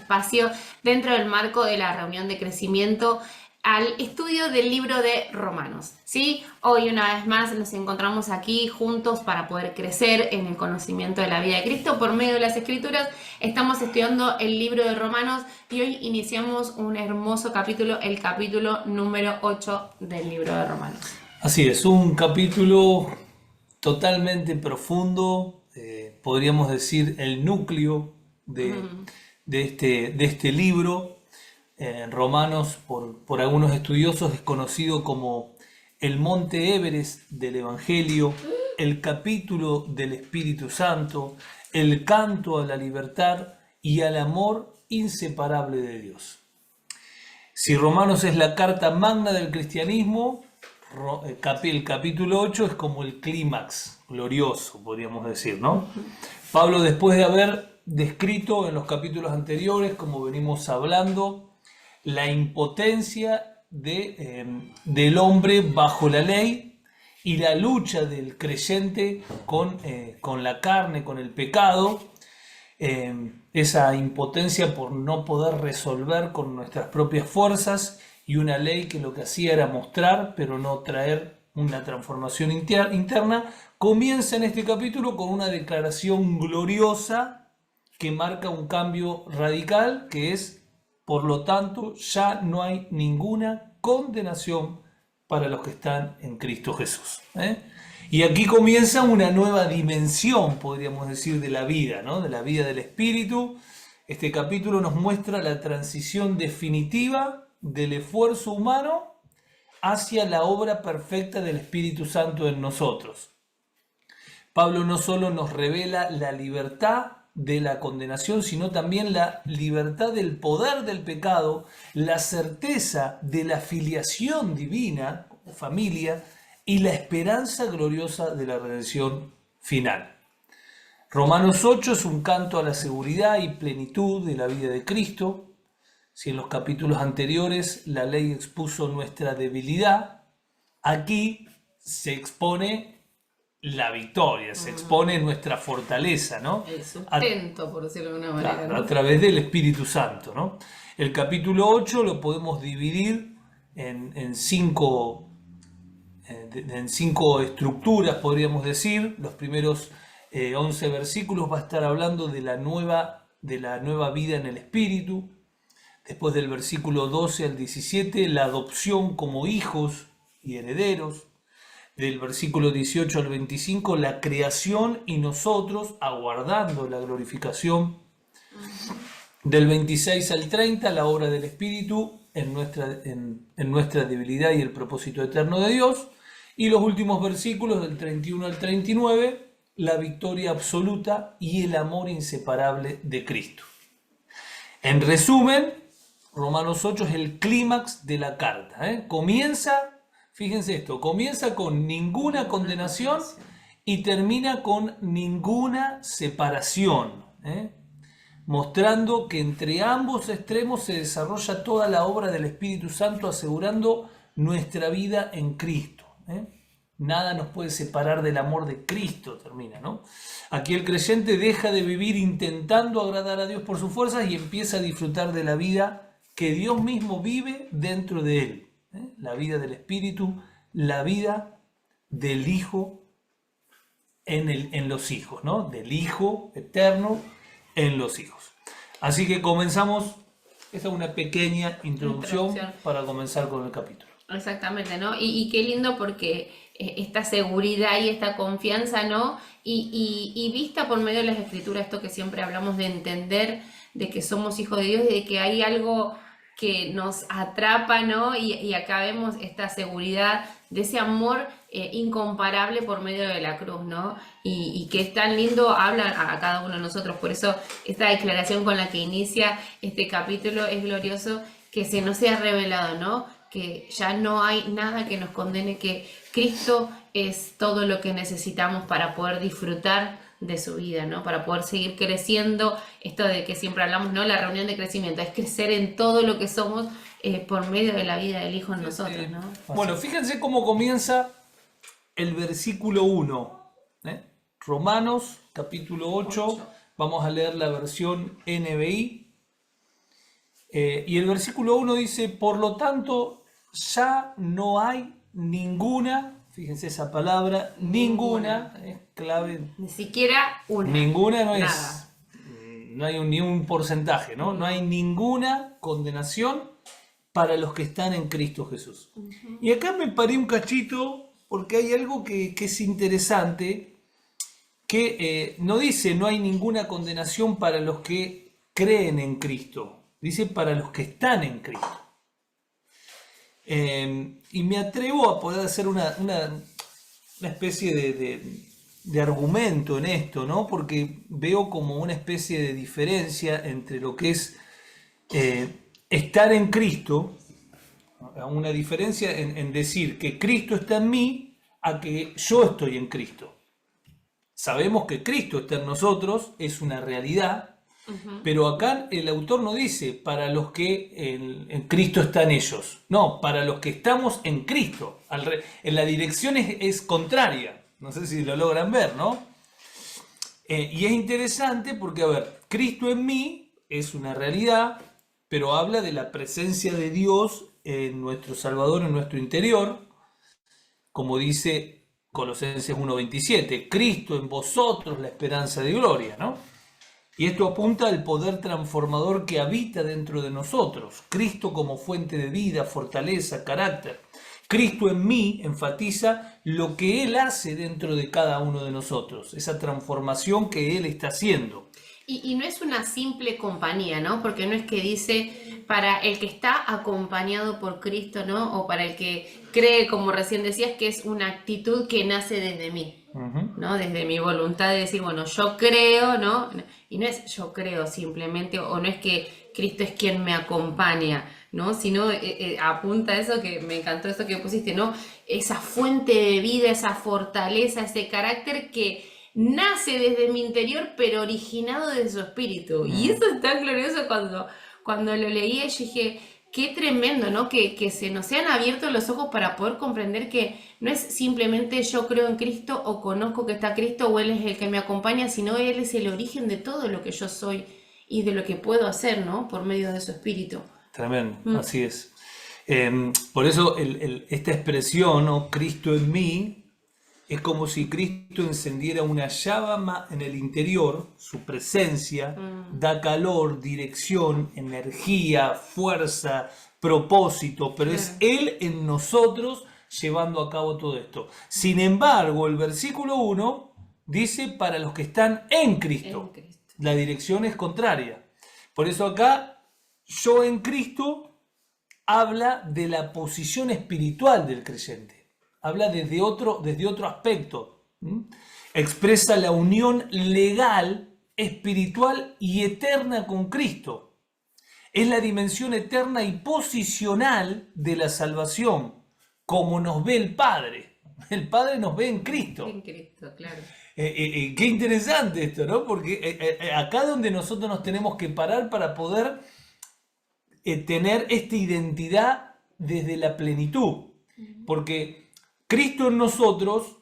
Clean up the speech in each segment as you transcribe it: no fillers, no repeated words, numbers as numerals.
espacio dentro del marco de la reunión de crecimiento al estudio del libro de Romanos, ¿sí? Hoy una vez más nos encontramos aquí juntos para poder crecer en el conocimiento de la vida de Cristo por medio de las Escrituras. Estamos estudiando el libro de Romanos y hoy iniciamos un hermoso capítulo, el capítulo número 8 del libro de Romanos. Así es, un capítulo totalmente profundo, podríamos decir el núcleo de este libro. Romanos, por algunos estudiosos, es conocido como el Monte Everest del Evangelio, el capítulo del Espíritu Santo, el canto a la libertad y al amor inseparable de Dios. Si Romanos es la carta magna del cristianismo, el capítulo 8 es como el clímax glorioso, podríamos decir, ¿no? Pablo, después de haber descrito en los capítulos anteriores, como venimos hablando, la impotencia del hombre bajo la ley y la lucha del creyente con la carne, con el pecado, esa impotencia por no poder resolver con nuestras propias fuerzas y una ley que lo que hacía era mostrar pero no traer una transformación interna, comienza en este capítulo con una declaración gloriosa que marca un cambio radical, que es: por lo tanto, ya no hay ninguna condenación para los que están en Cristo Jesús. Y aquí comienza una nueva dimensión, podríamos decir, de la vida, ¿no? De la vida del Espíritu. Este capítulo nos muestra la transición definitiva del esfuerzo humano hacia la obra perfecta del Espíritu Santo en nosotros. Pablo no solo nos revela la libertad de la condenación, sino también la libertad del poder del pecado, la certeza de la filiación divina, familia, y la esperanza gloriosa de la redención final. Romanos 8 es un canto a la seguridad y plenitud de la vida de Cristo. Si en los capítulos anteriores la ley expuso nuestra debilidad, aquí se expone la victoria, se expone nuestra fortaleza, ¿no? El sustento, por decirlo de alguna manera. Claro, ¿no? A través del Espíritu Santo, ¿no? El capítulo 8 lo podemos dividir en cinco estructuras, podríamos decir. Los primeros 11 versículos va a estar hablando de la nueva vida en el Espíritu. Después del versículo 12 al 17, la adopción como hijos y herederos. Del versículo 18 al 25, la creación y nosotros aguardando la glorificación. Del 26 al 30, la obra del Espíritu en nuestra debilidad y el propósito eterno de Dios. Y los últimos versículos del 31 al 39, la victoria absoluta y el amor inseparable de Cristo. En resumen, Romanos 8 es el clímax de la carta. Fíjense esto, comienza con ninguna condenación y termina con ninguna separación, mostrando que entre ambos extremos se desarrolla toda la obra del Espíritu Santo, asegurando nuestra vida en Cristo. Nada nos puede separar del amor de Cristo, termina, ¿no? Aquí el creyente deja de vivir intentando agradar a Dios por sus fuerzas y empieza a disfrutar de la vida que Dios mismo vive dentro de él. La vida del Espíritu, la vida del Hijo en los hijos, ¿no? Del Hijo eterno en los hijos. Así que comenzamos, esta es una pequeña introducción para comenzar con el capítulo. Exactamente, ¿no? Y qué lindo porque esta seguridad y esta confianza, ¿no? Y vista por medio de las Escrituras, esto que siempre hablamos de entender de que somos hijos de Dios y de que hay algo que nos atrapa, ¿no? Y acá vemos esta seguridad de ese amor incomparable por medio de la cruz, ¿no? Y que es tan lindo, habla a cada uno de nosotros. Por eso esta declaración con la que inicia este capítulo es glorioso, que se nos sea revelado, ¿no? Que ya no hay nada que nos condene, que Cristo es todo lo que necesitamos para poder disfrutar de su vida, ¿no? Para poder seguir creciendo, esto de que siempre hablamos, ¿no? La reunión de crecimiento, es crecer en todo lo que somos por medio de la vida del Hijo en nosotros, ¿no? Bueno, fíjense cómo comienza el versículo 1. Romanos, capítulo 8, vamos a leer la versión NBI. Y el versículo 1 dice, por lo tanto, ya no hay ninguna, fíjense esa palabra, ninguna, es clave, Ni siquiera una. ninguna no Nada. no hay ni un porcentaje, ¿no? No hay ninguna condenación para los que están en Cristo Jesús. Y acá me paré un cachito porque hay algo que es interesante, que no dice no hay ninguna condenación para los que creen en Cristo, dice para los que están en Cristo. Y me atrevo a poder hacer una especie de argumento en esto, ¿no? Porque veo como una especie de diferencia entre lo que es estar en Cristo, una diferencia en decir que Cristo está en mí a que yo estoy en Cristo. Sabemos que Cristo está en nosotros, es una realidad, pero acá el autor no dice para los que en Cristo están ellos, no, para los que estamos en Cristo. En la dirección es contraria, no sé si lo logran ver, ¿no? Y es interesante porque, a ver, Cristo en mí es una realidad, pero habla de la presencia de Dios en nuestro Salvador, en nuestro interior, como dice Colosenses 1:27, Cristo en vosotros la esperanza de gloria, ¿no? Y esto apunta al poder transformador que habita dentro de nosotros. Cristo como fuente de vida, fortaleza, carácter. Cristo en mí enfatiza lo que Él hace dentro de cada uno de nosotros, esa transformación que Él está haciendo. Y no es una simple compañía, ¿no? Porque no es que dice para el que está acompañado por Cristo, ¿no? O para el que cree, como recién decías, que es una actitud que nace desde mí, ¿no? Desde mi voluntad de decir, bueno, yo creo, ¿no? Y no es yo creo simplemente, o no es que Cristo es quien me acompaña, ¿no? Sino apunta a eso, que me encantó eso que pusiste, ¿no? Esa fuente de vida, esa fortaleza, ese carácter que nace desde mi interior, pero originado de su espíritu. Y eso es tan glorioso cuando lo leía, yo dije, qué tremendo, ¿no? Que se nos sean abiertos los ojos para poder comprender que no es simplemente yo creo en Cristo o conozco que está Cristo o Él es el que me acompaña, sino Él es el origen de todo lo que yo soy y de lo que puedo hacer, ¿no? Por medio de su espíritu. Tremendo, así es. Por eso esta expresión, ¿no? Cristo en mí, es como si Cristo encendiera una llama en el interior, su presencia da calor, dirección, energía, fuerza, propósito, pero es Él en nosotros llevando a cabo todo esto. Sin embargo, el versículo 1 dice para los que están en Cristo. En Cristo. La dirección es contraria. Por eso acá, yo en Cristo habla de la posición espiritual del creyente. Habla desde otro aspecto. Expresa la unión legal, espiritual y eterna con Cristo. Es la dimensión eterna y posicional de la salvación, como nos ve el Padre. El Padre nos ve en Cristo. En Cristo, claro. Qué interesante esto, ¿no? Porque acá donde nosotros nos tenemos que parar para poder tener esta identidad desde la plenitud. Porque Cristo en nosotros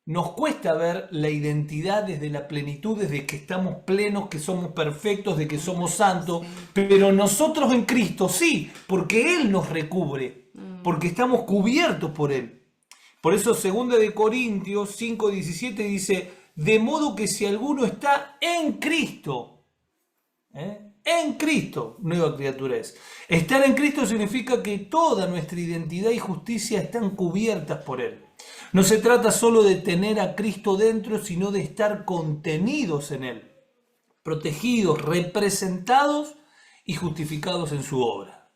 nos cuesta ver la identidad desde la plenitud, desde que estamos plenos, que somos perfectos, de que somos santos, pero nosotros en Cristo sí, porque Él nos recubre, porque estamos cubiertos por Él. Por eso 2 de Corintios 5:17 dice, de modo que si alguno está en Cristo, en Cristo, nueva criatura es. Estar en Cristo significa que toda nuestra identidad y justicia están cubiertas por Él. No se trata solo de tener a Cristo dentro, sino de estar contenidos en Él, protegidos, representados y justificados en su obra.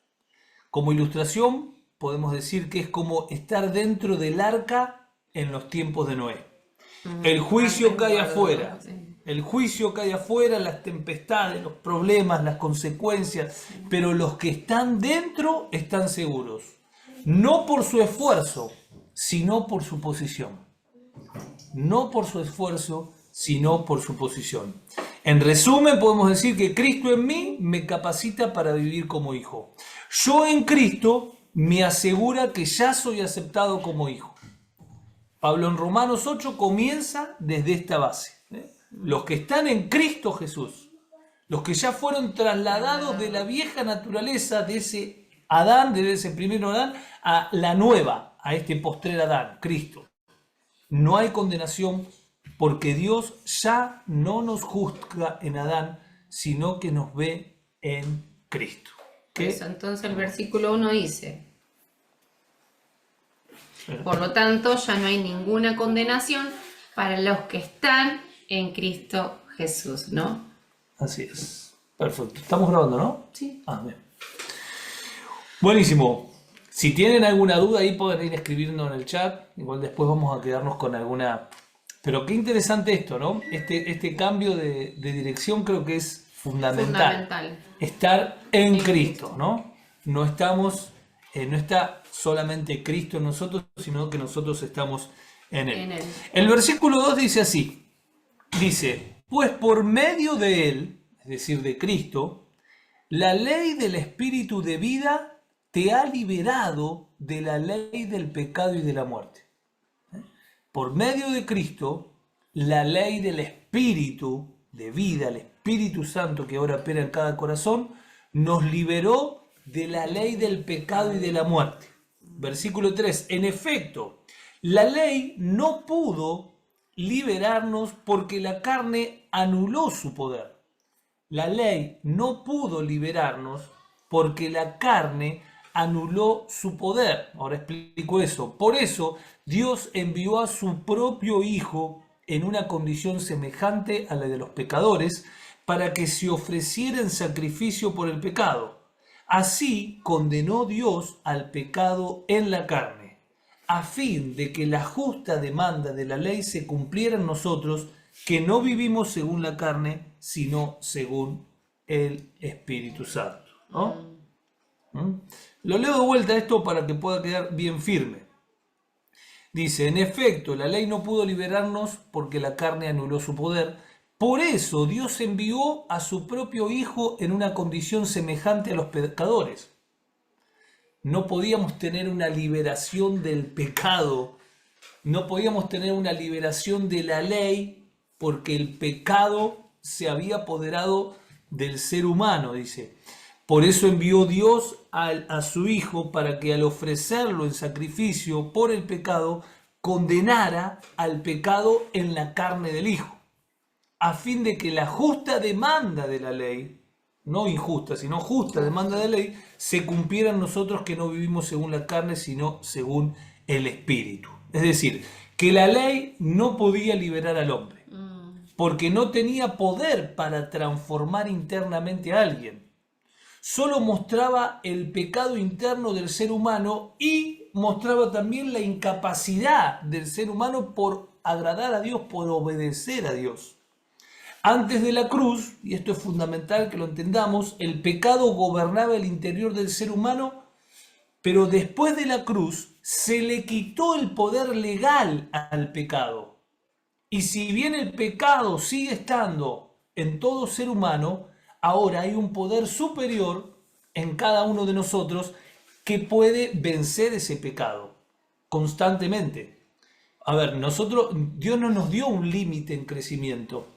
Como ilustración, podemos decir que es como estar dentro del arca en los tiempos de Noé. El juicio cae afuera. El juicio cae afuera, las tempestades, los problemas, las consecuencias, pero los que están dentro están seguros. No por su esfuerzo, sino por su posición. No por su esfuerzo, sino por su posición. En resumen, podemos decir que Cristo en mí me capacita para vivir como hijo. Yo en Cristo me asegura que ya soy aceptado como hijo. Pablo en Romanos 8 comienza desde esta base. Los que están en Cristo Jesús, los que ya fueron trasladados de la vieja naturaleza, de ese Adán, de ese primer Adán, a la nueva, a este postrer Adán, Cristo. No hay condenación porque Dios ya no nos juzga en Adán, sino que nos ve en Cristo. ¿Qué? Eso, entonces el versículo 1 dice, por lo tanto ya no hay ninguna condenación para los que están en Cristo Jesús, ¿no? Así es. Perfecto. Estamos grabando, ¿no? Sí. Bien. Buenísimo. Si tienen alguna duda ahí pueden ir escribiendo en el chat. Igual después vamos a quedarnos con alguna... Pero qué interesante esto, ¿no? Este cambio de dirección creo que es fundamental. Estar en Cristo, ¿no? No estamos, no está solamente Cristo en nosotros, sino que nosotros estamos en Él. El versículo 2 dice así. Dice, pues por medio de Él, es decir, de Cristo, la ley del Espíritu de vida te ha liberado de la ley del pecado y de la muerte. Por medio de Cristo, la ley del Espíritu de vida, el Espíritu Santo que ahora opera en cada corazón, nos liberó de la ley del pecado y de la muerte. Versículo 3. En efecto, la ley no pudo liberarnos porque la carne anuló su poder. La ley no pudo liberarnos porque la carne anuló su poder. Ahora explico eso. Por eso Dios envió a su propio Hijo en una condición semejante a la de los pecadores para que se ofreciera en sacrificio por el pecado. Así condenó Dios al pecado en la carne, a fin de que la justa demanda de la ley se cumpliera en nosotros, que no vivimos según la carne, sino según el Espíritu Santo, ¿no? Lo leo de vuelta esto para que pueda quedar bien firme. Dice, en efecto, la ley no pudo liberarnos porque la carne anuló su poder. Por eso Dios envió a su propio Hijo en una condición semejante a los pecadores. No podíamos tener una liberación del pecado, no podíamos tener una liberación de la ley porque el pecado se había apoderado del ser humano, dice. Por eso envió Dios a su Hijo para que al ofrecerlo en sacrificio por el pecado, condenara al pecado en la carne del Hijo, a fin de que la justa demanda de la ley, no injusta, sino justa demanda de la ley, se cumpliera en nosotros que no vivimos según la carne, sino según el Espíritu. Es decir, que la ley no podía liberar al hombre, porque no tenía poder para transformar internamente a alguien. Solo mostraba el pecado interno del ser humano y mostraba también la incapacidad del ser humano por agradar a Dios, por obedecer a Dios. Antes de la cruz, y esto es fundamental que lo entendamos, el pecado gobernaba el interior del ser humano, pero después de la cruz se le quitó el poder legal al pecado. Y si bien el pecado sigue estando en todo ser humano, ahora hay un poder superior en cada uno de nosotros que puede vencer ese pecado constantemente. A ver, Dios no nos dio un límite en crecimiento.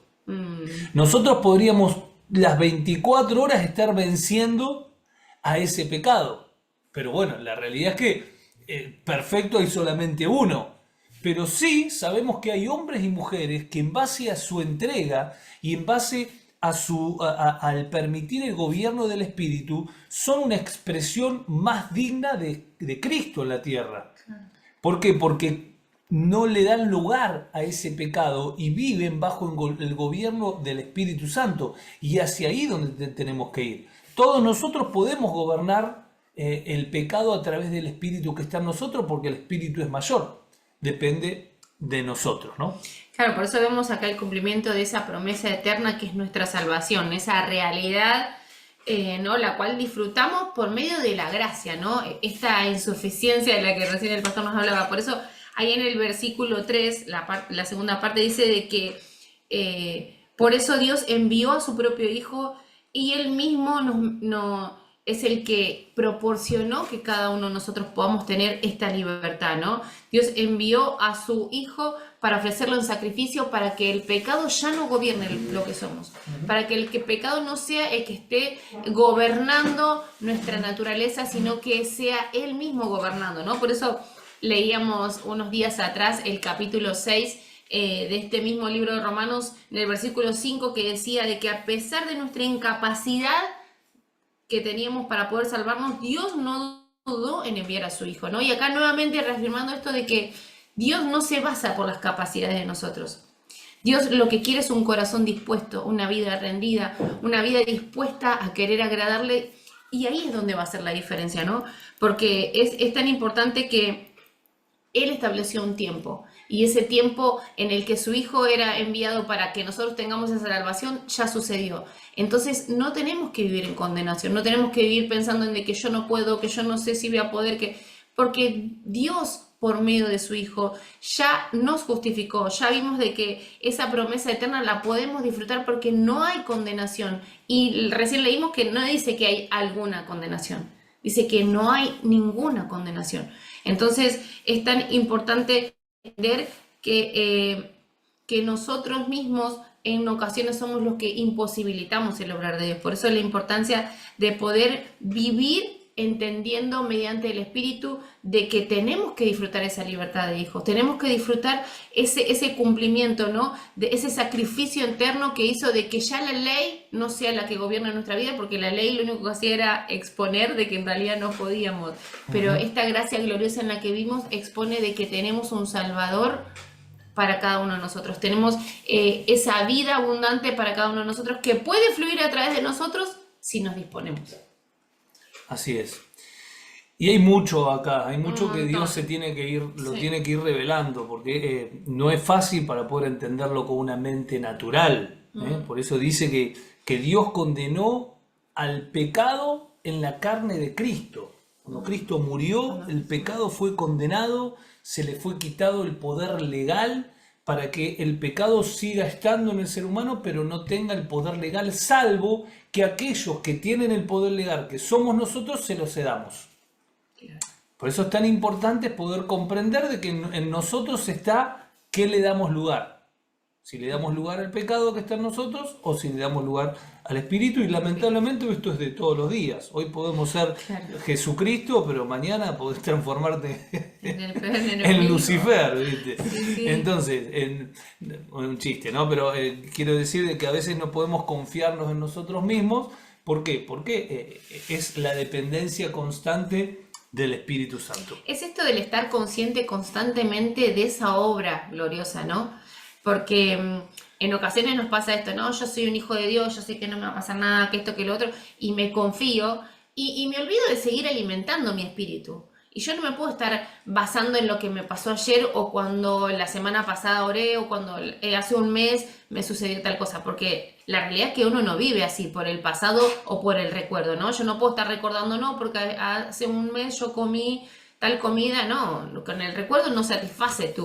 Nosotros podríamos las 24 horas estar venciendo a ese pecado. Pero bueno, la realidad es que perfecto hay solamente uno. Pero sí sabemos que hay hombres y mujeres que en base a su entrega y en base al permitir el gobierno del Espíritu, son una expresión más digna de Cristo en la tierra. ¿Por qué? Porque no le dan lugar a ese pecado y viven bajo el gobierno del Espíritu Santo. Y hacia ahí donde tenemos que ir. Todos nosotros podemos gobernar el pecado a través del Espíritu que está en nosotros, porque el Espíritu es mayor. Depende de nosotros, ¿no? Claro, por eso vemos acá el cumplimiento de esa promesa eterna que es nuestra salvación, esa realidad, ¿no? La cual disfrutamos por medio de la gracia, ¿no? Esta insuficiencia de la que recién el pastor nos hablaba. Por eso ahí en el versículo 3, la segunda parte dice de que por eso Dios envió a su propio Hijo y Él mismo es el que proporcionó que cada uno de nosotros podamos tener esta libertad, ¿no? Dios envió a su Hijo para ofrecerlo en sacrificio para que el pecado ya no gobierne lo que somos, para que el pecado no sea el que esté gobernando nuestra naturaleza, sino que sea Él mismo gobernando, ¿no? Por eso leíamos unos días atrás el capítulo 6 de este mismo libro de Romanos, en el versículo 5, que decía de que a pesar de nuestra incapacidad que teníamos para poder salvarnos, Dios no dudó en enviar a su Hijo, ¿no? Y acá nuevamente reafirmando esto de que Dios no se basa por las capacidades de nosotros. Dios lo que quiere es un corazón dispuesto, una vida rendida, una vida dispuesta a querer agradarle, y ahí es donde va a ser la diferencia, ¿no? Porque es tan importante que Él estableció un tiempo, y ese tiempo en el que su Hijo era enviado para que nosotros tengamos esa salvación ya sucedió. Entonces no tenemos que vivir en condenación, no tenemos que vivir pensando en de que yo no puedo, que yo no sé si voy a poder, porque Dios por medio de su Hijo ya nos justificó, ya vimos de que esa promesa eterna la podemos disfrutar porque no hay condenación. Y recién leímos que no dice que hay alguna condenación, dice que no hay ninguna condenación. Entonces es tan importante entender que nosotros mismos en ocasiones somos los que imposibilitamos el obrar de Dios. Por eso la importancia de poder vivir entendiendo mediante el Espíritu de que tenemos que disfrutar esa libertad de hijos, tenemos que disfrutar ese cumplimiento, ¿no? De ese sacrificio eterno que hizo de que ya la ley no sea la que gobierna nuestra vida, porque la ley lo único que hacía era exponer de que en realidad no podíamos, pero esta gracia gloriosa en la que vimos expone de que tenemos un Salvador para cada uno de nosotros, tenemos esa vida abundante para cada uno de nosotros que puede fluir a través de nosotros si nos disponemos. Así es. Y hay mucho acá, hay mucho que Dios se tiene que ir, lo tiene que ir revelando, porque no es fácil para poder entenderlo con una mente natural. Por eso dice que Dios condenó al pecado en la carne de Cristo. Cuando Cristo murió, el pecado fue condenado, se le fue quitado el poder legal para que el pecado siga estando en el ser humano, pero no tenga el poder legal, salvo que aquellos que tienen el poder legal, que somos nosotros, se lo cedamos. Por eso es tan importante poder comprender de que en nosotros está qué le damos lugar. Si le damos lugar al pecado que está en nosotros o si le damos lugar al Espíritu. Y lamentablemente esto es de todos los días. Hoy podemos ser Jesucristo, pero mañana podés transformarte en Lucifer, ¿viste? Sí. Entonces, un chiste, ¿no? Pero quiero decir de que a veces no podemos confiarnos en nosotros mismos. ¿Por qué? Porque es la dependencia constante del Espíritu Santo. Es esto del estar consciente constantemente de esa obra gloriosa, ¿no? Porque en ocasiones nos pasa esto, ¿no? Yo soy un hijo de Dios, yo sé que no me va a pasar nada, que esto, que lo otro, y me confío, y me olvido de seguir alimentando mi espíritu. Y yo no me puedo estar basando en lo que me pasó ayer, o cuando la semana pasada oré, o cuando hace un mes me sucedió tal cosa, porque la realidad es que uno no vive así, por el pasado o por el recuerdo, ¿no? Yo no puedo estar recordando, no, porque hace un mes yo comí tal comida, no, con el recuerdo no satisface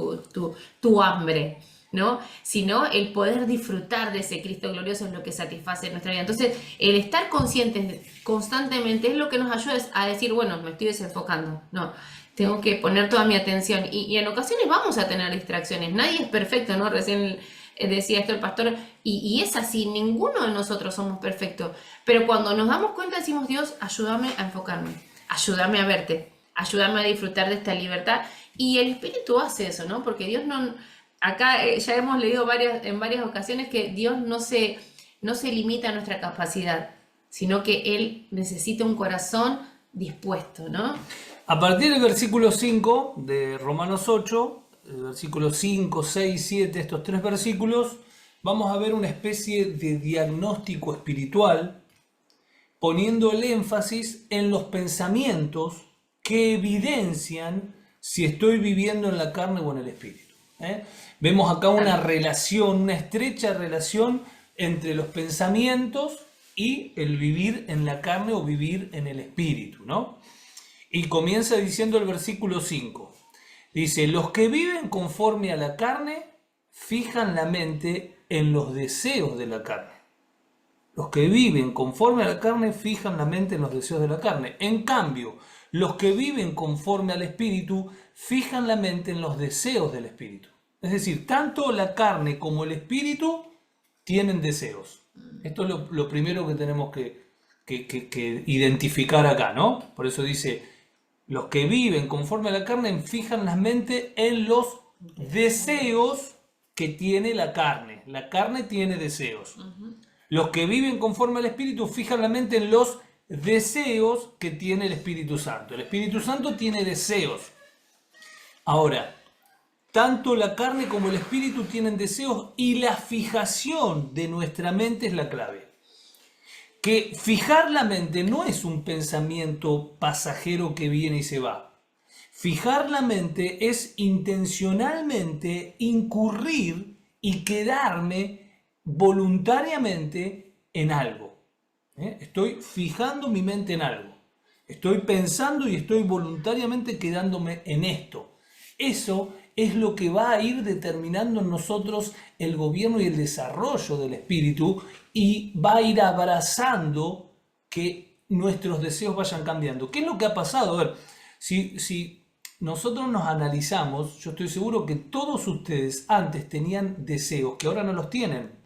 tu hambre, ¿no? Sino el poder disfrutar de ese Cristo glorioso es lo que satisface nuestra vida. Entonces, el estar conscientes constantemente es lo que nos ayuda a decir, bueno, me estoy desenfocando, no, tengo que poner toda mi atención, y en ocasiones vamos a tener distracciones, nadie es perfecto, ¿no? Recién decía esto el pastor, y es así, ninguno de nosotros somos perfectos, pero cuando nos damos cuenta decimos, Dios, ayúdame a enfocarme, ayúdame a verte, ayúdame a disfrutar de esta libertad, y el Espíritu hace eso, ¿no? Porque Dios no... Acá ya hemos leído en varias ocasiones que Dios no se limita a nuestra capacidad, sino que Él necesita un corazón dispuesto, ¿no? A partir del versículo 5 de Romanos 8, el versículo 5, 6, 7, estos tres versículos, vamos a ver una especie de diagnóstico espiritual, poniendo el énfasis en los pensamientos que evidencian si estoy viviendo en la carne o en el espíritu. Vemos acá una relación, una estrecha relación entre los pensamientos y el vivir en la carne o vivir en el espíritu, ¿no? Y comienza diciendo el versículo 5. Dice, los que viven conforme a la carne fijan la mente en los deseos de la carne. Los que viven conforme a la carne fijan la mente en los deseos de la carne. En cambio, los que viven conforme al Espíritu fijan la mente en los deseos del Espíritu. Es decir, tanto la carne como el Espíritu tienen deseos. Esto es lo primero que tenemos que identificar acá, ¿no? Por eso dice, los que viven conforme a la carne fijan la mente en los deseos que tiene la carne. La carne tiene deseos. Los que viven conforme al Espíritu fijan la mente en los deseos que tiene el Espíritu Santo. El Espíritu Santo tiene deseos. Ahora, tanto la carne como el Espíritu tienen deseos y la fijación de nuestra mente es la clave. Que fijar la mente no es un pensamiento pasajero que viene y se va. Fijar la mente es intencionalmente incurrir y quedarme voluntariamente en algo. Estoy fijando mi mente en algo. Estoy pensando y estoy voluntariamente quedándome en esto. Eso es lo que va a ir determinando en nosotros el gobierno y el desarrollo del espíritu y va a ir abrazando que nuestros deseos vayan cambiando. ¿Qué es lo que ha pasado? A ver, si nosotros nos analizamos, yo estoy seguro que todos ustedes antes tenían deseos que ahora no los tienen.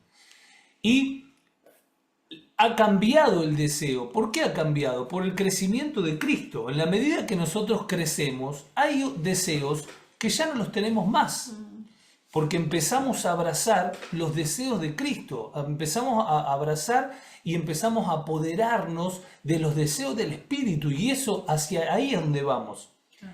Y ha cambiado el deseo. ¿Por qué ha cambiado? Por el crecimiento de Cristo. En la medida que nosotros crecemos, hay deseos que ya no los tenemos más. Porque empezamos a abrazar los deseos de Cristo. Empezamos a abrazar y empezamos a apoderarnos de los deseos del Espíritu. Y eso, hacia ahí es donde vamos.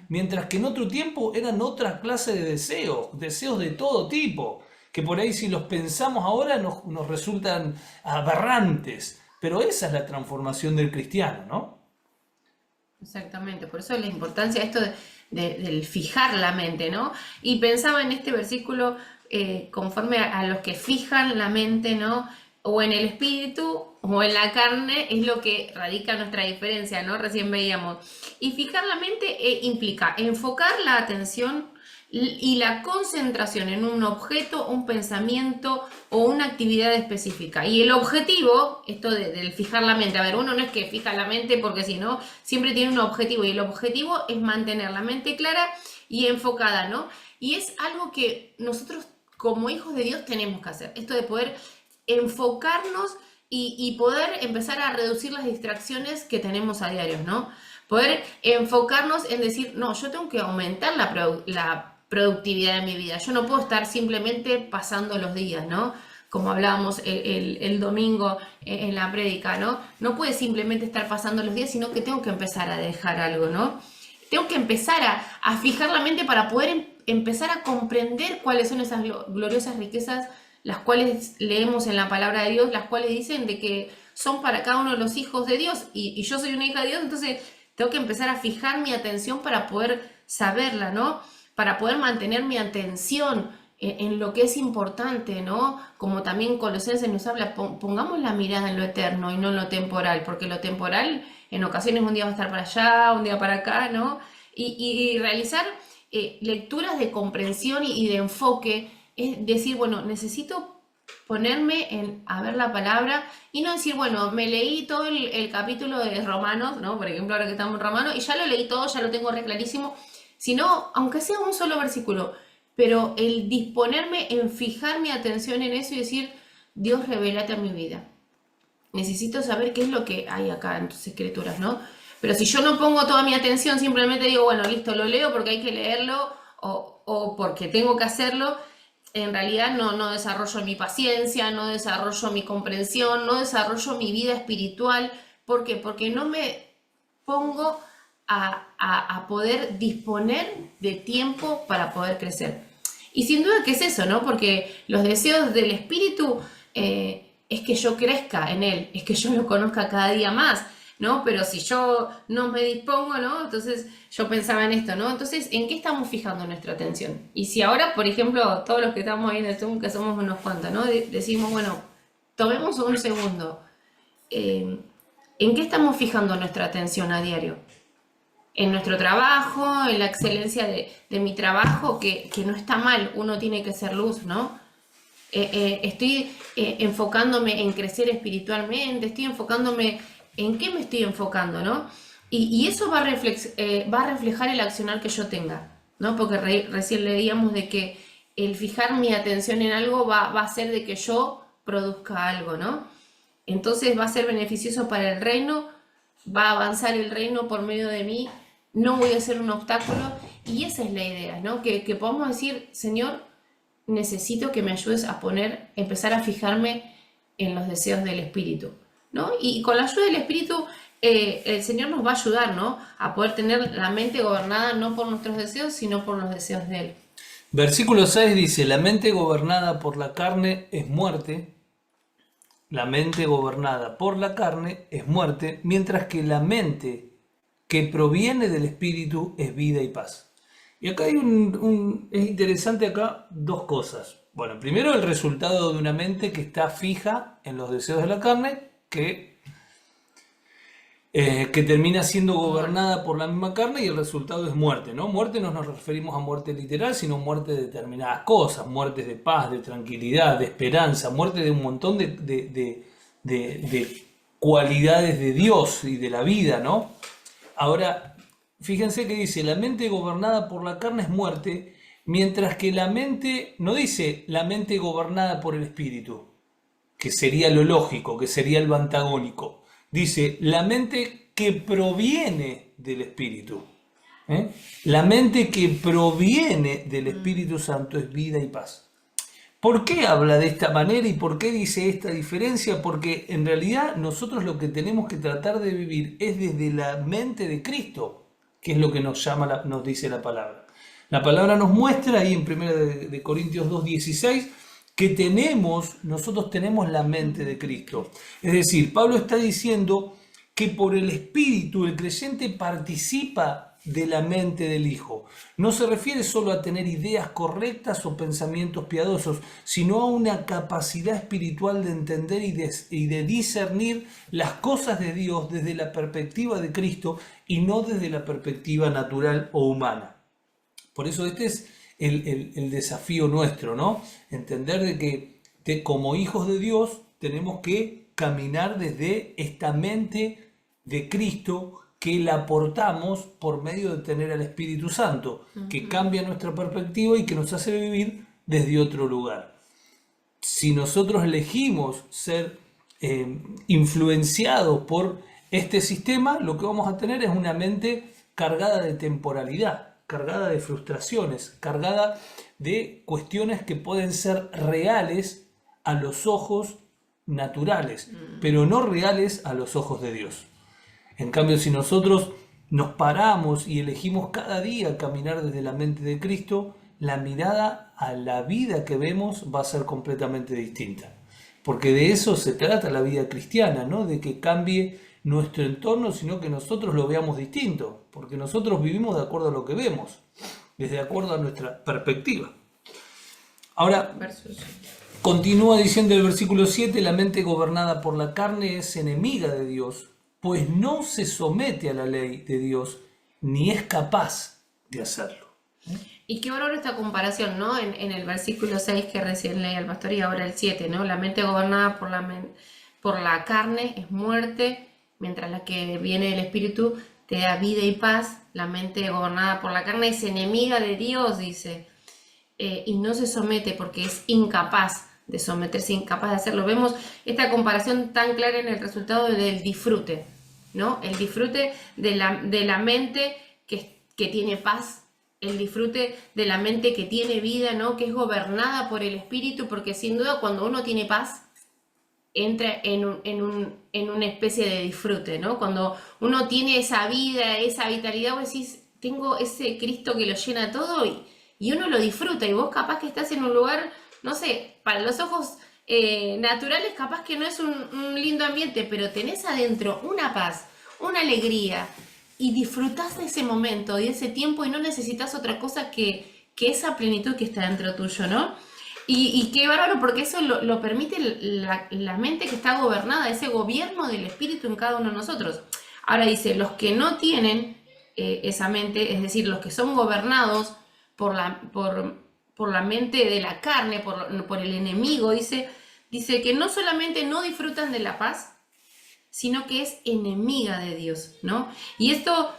Mientras que en otro tiempo eran otras clases de deseos de todo tipo, que por ahí si los pensamos ahora nos resultan aberrantes, pero esa es la transformación del cristiano, ¿no? Exactamente, por eso la importancia de esto del fijar la mente, ¿no? Y pensaba en este versículo conforme a los que fijan la mente, ¿no? O en el espíritu o en la carne, es lo que radica nuestra diferencia, ¿no? Recién veíamos. Y fijar la mente implica enfocar la atención y la concentración en un objeto, un pensamiento o una actividad específica. Y el objetivo, esto del fijar la mente, a ver, uno no es que fija la mente porque si no, siempre tiene un objetivo y el objetivo es mantener la mente clara y enfocada, ¿no? Y es algo que nosotros como hijos de Dios tenemos que hacer, esto de poder enfocarnos y poder empezar a reducir las distracciones que tenemos a diario, ¿no? Poder enfocarnos en decir, no, yo tengo que aumentar la productividad de mi vida. Yo no puedo estar simplemente pasando los días, ¿no? Como hablábamos el domingo en la prédica, ¿no? No puede simplemente estar pasando los días, sino que tengo que empezar a dejar algo, ¿no? Tengo que empezar a fijar la mente para poder empezar a comprender cuáles son esas gloriosas riquezas, las cuales leemos en la palabra de Dios, las cuales dicen de que son para cada uno de los hijos de Dios, y yo soy una hija de Dios, entonces tengo que empezar a fijar mi atención para poder saberla, ¿no? Para poder mantener mi atención en lo que es importante, ¿no? Como también Colosenses nos habla, pongamos la mirada en lo eterno y no en lo temporal, porque lo temporal en ocasiones un día va a estar para allá, un día para acá, ¿no? Y realizar lecturas de comprensión y de enfoque, es decir, bueno, necesito ponerme a ver la palabra y no decir, bueno, me leí todo el capítulo de Romanos, ¿no? Por ejemplo, ahora que estamos en Romanos, y ya lo leí todo, ya lo tengo re clarísimo, sino, aunque sea un solo versículo, pero el disponerme en fijar mi atención en eso y decir, Dios, revélate a mi vida. Necesito saber qué es lo que hay acá en tus escrituras, ¿no? Pero si yo no pongo toda mi atención, simplemente digo, bueno, listo, lo leo porque hay que leerlo o porque tengo que hacerlo, en realidad no desarrollo mi paciencia, no desarrollo mi comprensión, no desarrollo mi vida espiritual. ¿Por qué? Porque no me pongo a poder disponer de tiempo para poder crecer. Y sin duda que es eso, ¿no? Porque los deseos del espíritu es que yo crezca en él, es que yo lo conozca cada día más, ¿no? Pero si yo no me dispongo, ¿no? Entonces yo pensaba en esto, ¿no? Entonces, ¿en qué estamos fijando nuestra atención? Y si ahora, por ejemplo, todos los que estamos ahí en el Zoom, que somos unos cuantos, ¿no? Decimos, bueno, tomemos un segundo. ¿En qué estamos fijando nuestra atención a diario? En nuestro trabajo, en la excelencia de mi trabajo, que no está mal, uno tiene que ser luz, ¿no? estoy enfocándome en crecer espiritualmente, estoy enfocándome en qué me estoy enfocando, ¿no? Y eso va a reflejar el accionar que yo tenga, ¿no? Porque recién leíamos de que el fijar mi atención en algo va a hacer de que yo produzca algo, ¿no? Entonces va a ser beneficioso para el reino, va a avanzar el reino por medio de mí, no voy a ser un obstáculo, y esa es la idea, ¿no? Que podamos decir, Señor, necesito que me ayudes a empezar a fijarme en los deseos del Espíritu, ¿no? Y con la ayuda del Espíritu, el Señor nos va a ayudar, ¿no? A poder tener la mente gobernada no por nuestros deseos, sino por los deseos de Él. Versículo 6 dice, la mente gobernada por la carne es muerte, la mente gobernada por la carne es muerte, mientras que la mente que proviene del Espíritu es vida y paz. Y acá hay es interesante acá dos cosas. Bueno, primero el resultado de una mente que está fija en los deseos de la carne, que termina siendo gobernada por la misma carne, y el resultado es muerte, ¿no? Muerte no nos referimos a muerte literal, sino muerte de determinadas cosas, muertes de paz, de tranquilidad, de esperanza, muerte de un montón de cualidades de Dios y de la vida, ¿no? Ahora, fíjense que dice, la mente gobernada por la carne es muerte, mientras que la mente, no dice la mente gobernada por el Espíritu, que sería lo lógico, que sería lo antagónico. Dice, la mente que proviene del Espíritu. La mente que proviene del Espíritu Santo es vida y paz. ¿Por qué habla de esta manera y por qué dice esta diferencia? Porque en realidad nosotros lo que tenemos que tratar de vivir es desde la mente de Cristo, que es lo que nos dice la palabra. La palabra nos muestra ahí en 1 de Corintios 2:16 que nosotros tenemos la mente de Cristo. Es decir, Pablo está diciendo que por el Espíritu el creyente participa de la mente del Hijo. No se refiere solo a tener ideas correctas o pensamientos piadosos, sino a una capacidad espiritual de entender y de discernir las cosas de Dios desde la perspectiva de Cristo y no desde la perspectiva natural o humana. Por eso este es el desafío nuestro, ¿no? Entender de que como hijos de Dios tenemos que caminar desde esta mente de Cristo que la aportamos por medio de tener al Espíritu Santo, que cambia nuestra perspectiva y que nos hace vivir desde otro lugar. Si nosotros elegimos ser influenciados por este sistema, lo que vamos a tener es una mente cargada de temporalidad, cargada de frustraciones, cargada de cuestiones que pueden ser reales a los ojos naturales, pero no reales a los ojos de Dios. En cambio, si nosotros nos paramos y elegimos cada día caminar desde la mente de Cristo, la mirada a la vida que vemos va a ser completamente distinta. Porque de eso se trata la vida cristiana, ¿no? De que cambie nuestro entorno, sino que nosotros lo veamos distinto. Porque nosotros vivimos de acuerdo a lo que vemos, desde acuerdo a nuestra perspectiva. Ahora, continúa diciendo el versículo 7, la mente gobernada por la carne es enemiga de Dios, pues no se somete a la ley de Dios, ni es capaz de hacerlo. Y qué valor esta comparación, ¿no? En el versículo 6 que recién leía el pastor y ahora el 7, ¿no? La mente gobernada por la carne es muerte, mientras la que viene del Espíritu te da vida y paz. La mente gobernada por la carne es enemiga de Dios, dice, y no se somete porque es incapaz de someterse, incapaz de hacerlo. Vemos esta comparación tan clara en el resultado del disfrute, ¿no? El disfrute de la mente que tiene paz, el disfrute de la mente que tiene vida, ¿no? Que es gobernada por el Espíritu, porque sin duda cuando uno tiene paz, entra en una especie de disfrute, ¿no? Cuando uno tiene esa vida, esa vitalidad, vos decís, tengo ese Cristo que lo llena todo y uno lo disfruta, y vos capaz que estás en un lugar, no sé, para los ojos naturales capaz que no es un lindo ambiente, pero tenés adentro una paz, una alegría, y disfrutás de ese momento y de ese tiempo y no necesitas otra cosa que esa plenitud que está dentro tuyo, ¿no? Y qué bárbaro, porque eso lo permite la mente que está gobernada, ese gobierno del Espíritu en cada uno de nosotros. Ahora dice, los que no tienen esa mente, es decir, los que son gobernados por por la mente de la carne, por el enemigo. Dice que no solamente no disfrutan de la paz, sino que es enemiga de Dios, ¿no? Y esto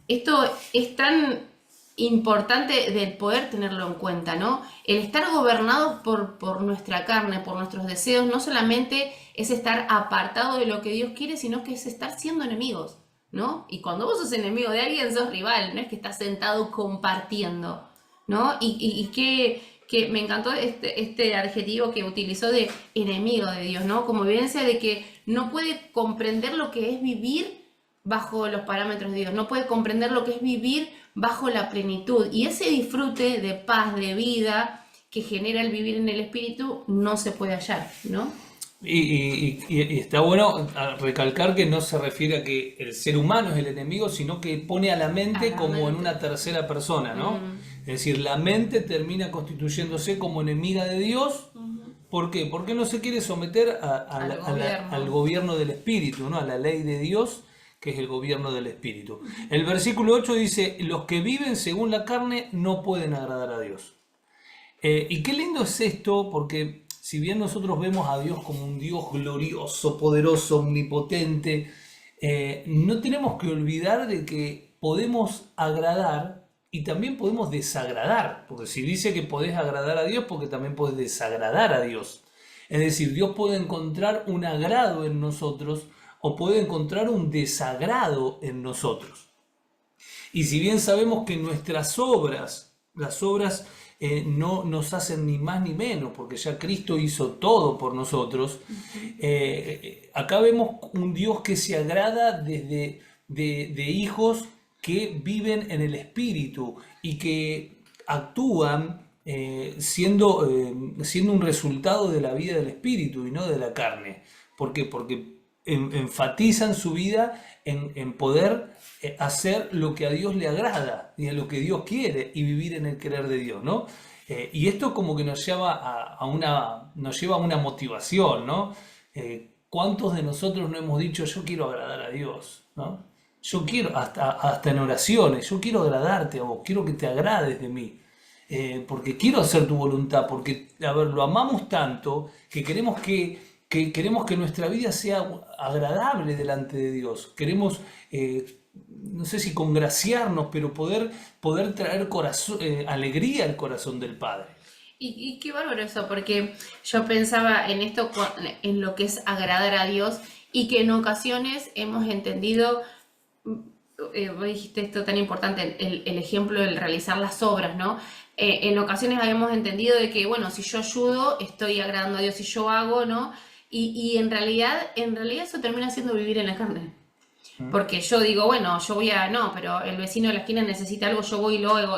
es tan importante de poder tenerlo en cuenta, ¿no? El estar gobernados por nuestra carne, por nuestros deseos, no solamente es estar apartado de lo que Dios quiere, sino que es estar siendo enemigos, ¿no? Y cuando vos sos enemigo de alguien, sos rival, no es que estás sentado compartiendo, ¿no? Y que me encantó este adjetivo que utilizó de enemigo de Dios, ¿no? Como evidencia de que no puede comprender lo que es vivir bajo los parámetros de Dios, no puede comprender lo que es vivir bajo la plenitud. Y ese disfrute de paz, de vida, que genera el vivir en el Espíritu, no se puede hallar, ¿no? Y está bueno recalcar que no se refiere a que el ser humano es el enemigo, sino que pone a la mente como en una tercera persona, ¿no? Es decir, la mente termina constituyéndose como enemiga de Dios. ¿Por qué? Porque no se quiere someter al gobierno del Espíritu, ¿no? A la ley de Dios, que es el gobierno del Espíritu. El versículo 8 dice, los que viven según la carne no pueden agradar a Dios. Y qué lindo es esto, porque si bien nosotros vemos a Dios como un Dios glorioso, poderoso, omnipotente, no tenemos que olvidar de que podemos agradar y también podemos desagradar, porque si dice que podés agradar a Dios, porque también podés desagradar a Dios. Es decir, Dios puede encontrar un agrado en nosotros o puede encontrar un desagrado en nosotros. Y si bien sabemos que nuestras obras, las obras no nos hacen ni más ni menos, porque ya Cristo hizo todo por nosotros, acá vemos un Dios que se agrada de hijos que viven en el Espíritu y que actúan siendo un resultado de la vida del Espíritu y no de la carne. ¿Por qué? Porque enfatizan su vida en poder hacer lo que a Dios le agrada y en lo que Dios quiere y vivir en el querer de Dios, ¿no? Y esto como que nos lleva a una motivación, ¿no? ¿Cuántos de nosotros no hemos dicho yo quiero agradar a Dios, ¿no? Yo quiero, hasta en oraciones, yo quiero agradarte a vos, quiero que te agrades de mí. Porque quiero hacer tu voluntad, porque, a ver, lo amamos tanto que queremos que nuestra vida sea agradable delante de Dios. Queremos, no sé si congraciarnos, pero poder traer alegría al corazón del Padre. Y qué bárbaro eso, porque yo pensaba en esto, en lo que es agradar a Dios, y que en ocasiones hemos entendido, vos dijiste esto tan importante, el ejemplo del realizar las obras, ¿no? En ocasiones habíamos entendido de que, bueno, si yo ayudo, estoy agradando a Dios, si yo hago, ¿no? Y en realidad eso termina siendo vivir en la carne. Porque yo digo, bueno, no, pero el vecino de la esquina necesita algo, yo voy y lo hago.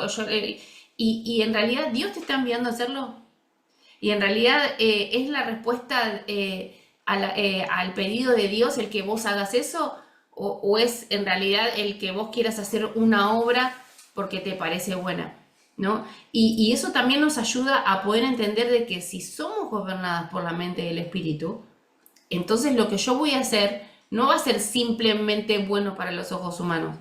Y en realidad Dios te está enviando a hacerlo. Y en realidad es la respuesta al pedido de Dios el que vos hagas eso, o es en realidad el que vos quieras hacer una obra porque te parece buena, ¿no? Y eso también nos ayuda a poder entender de que si somos gobernadas por la mente del Espíritu, entonces lo que yo voy a hacer no va a ser simplemente bueno para los ojos humanos.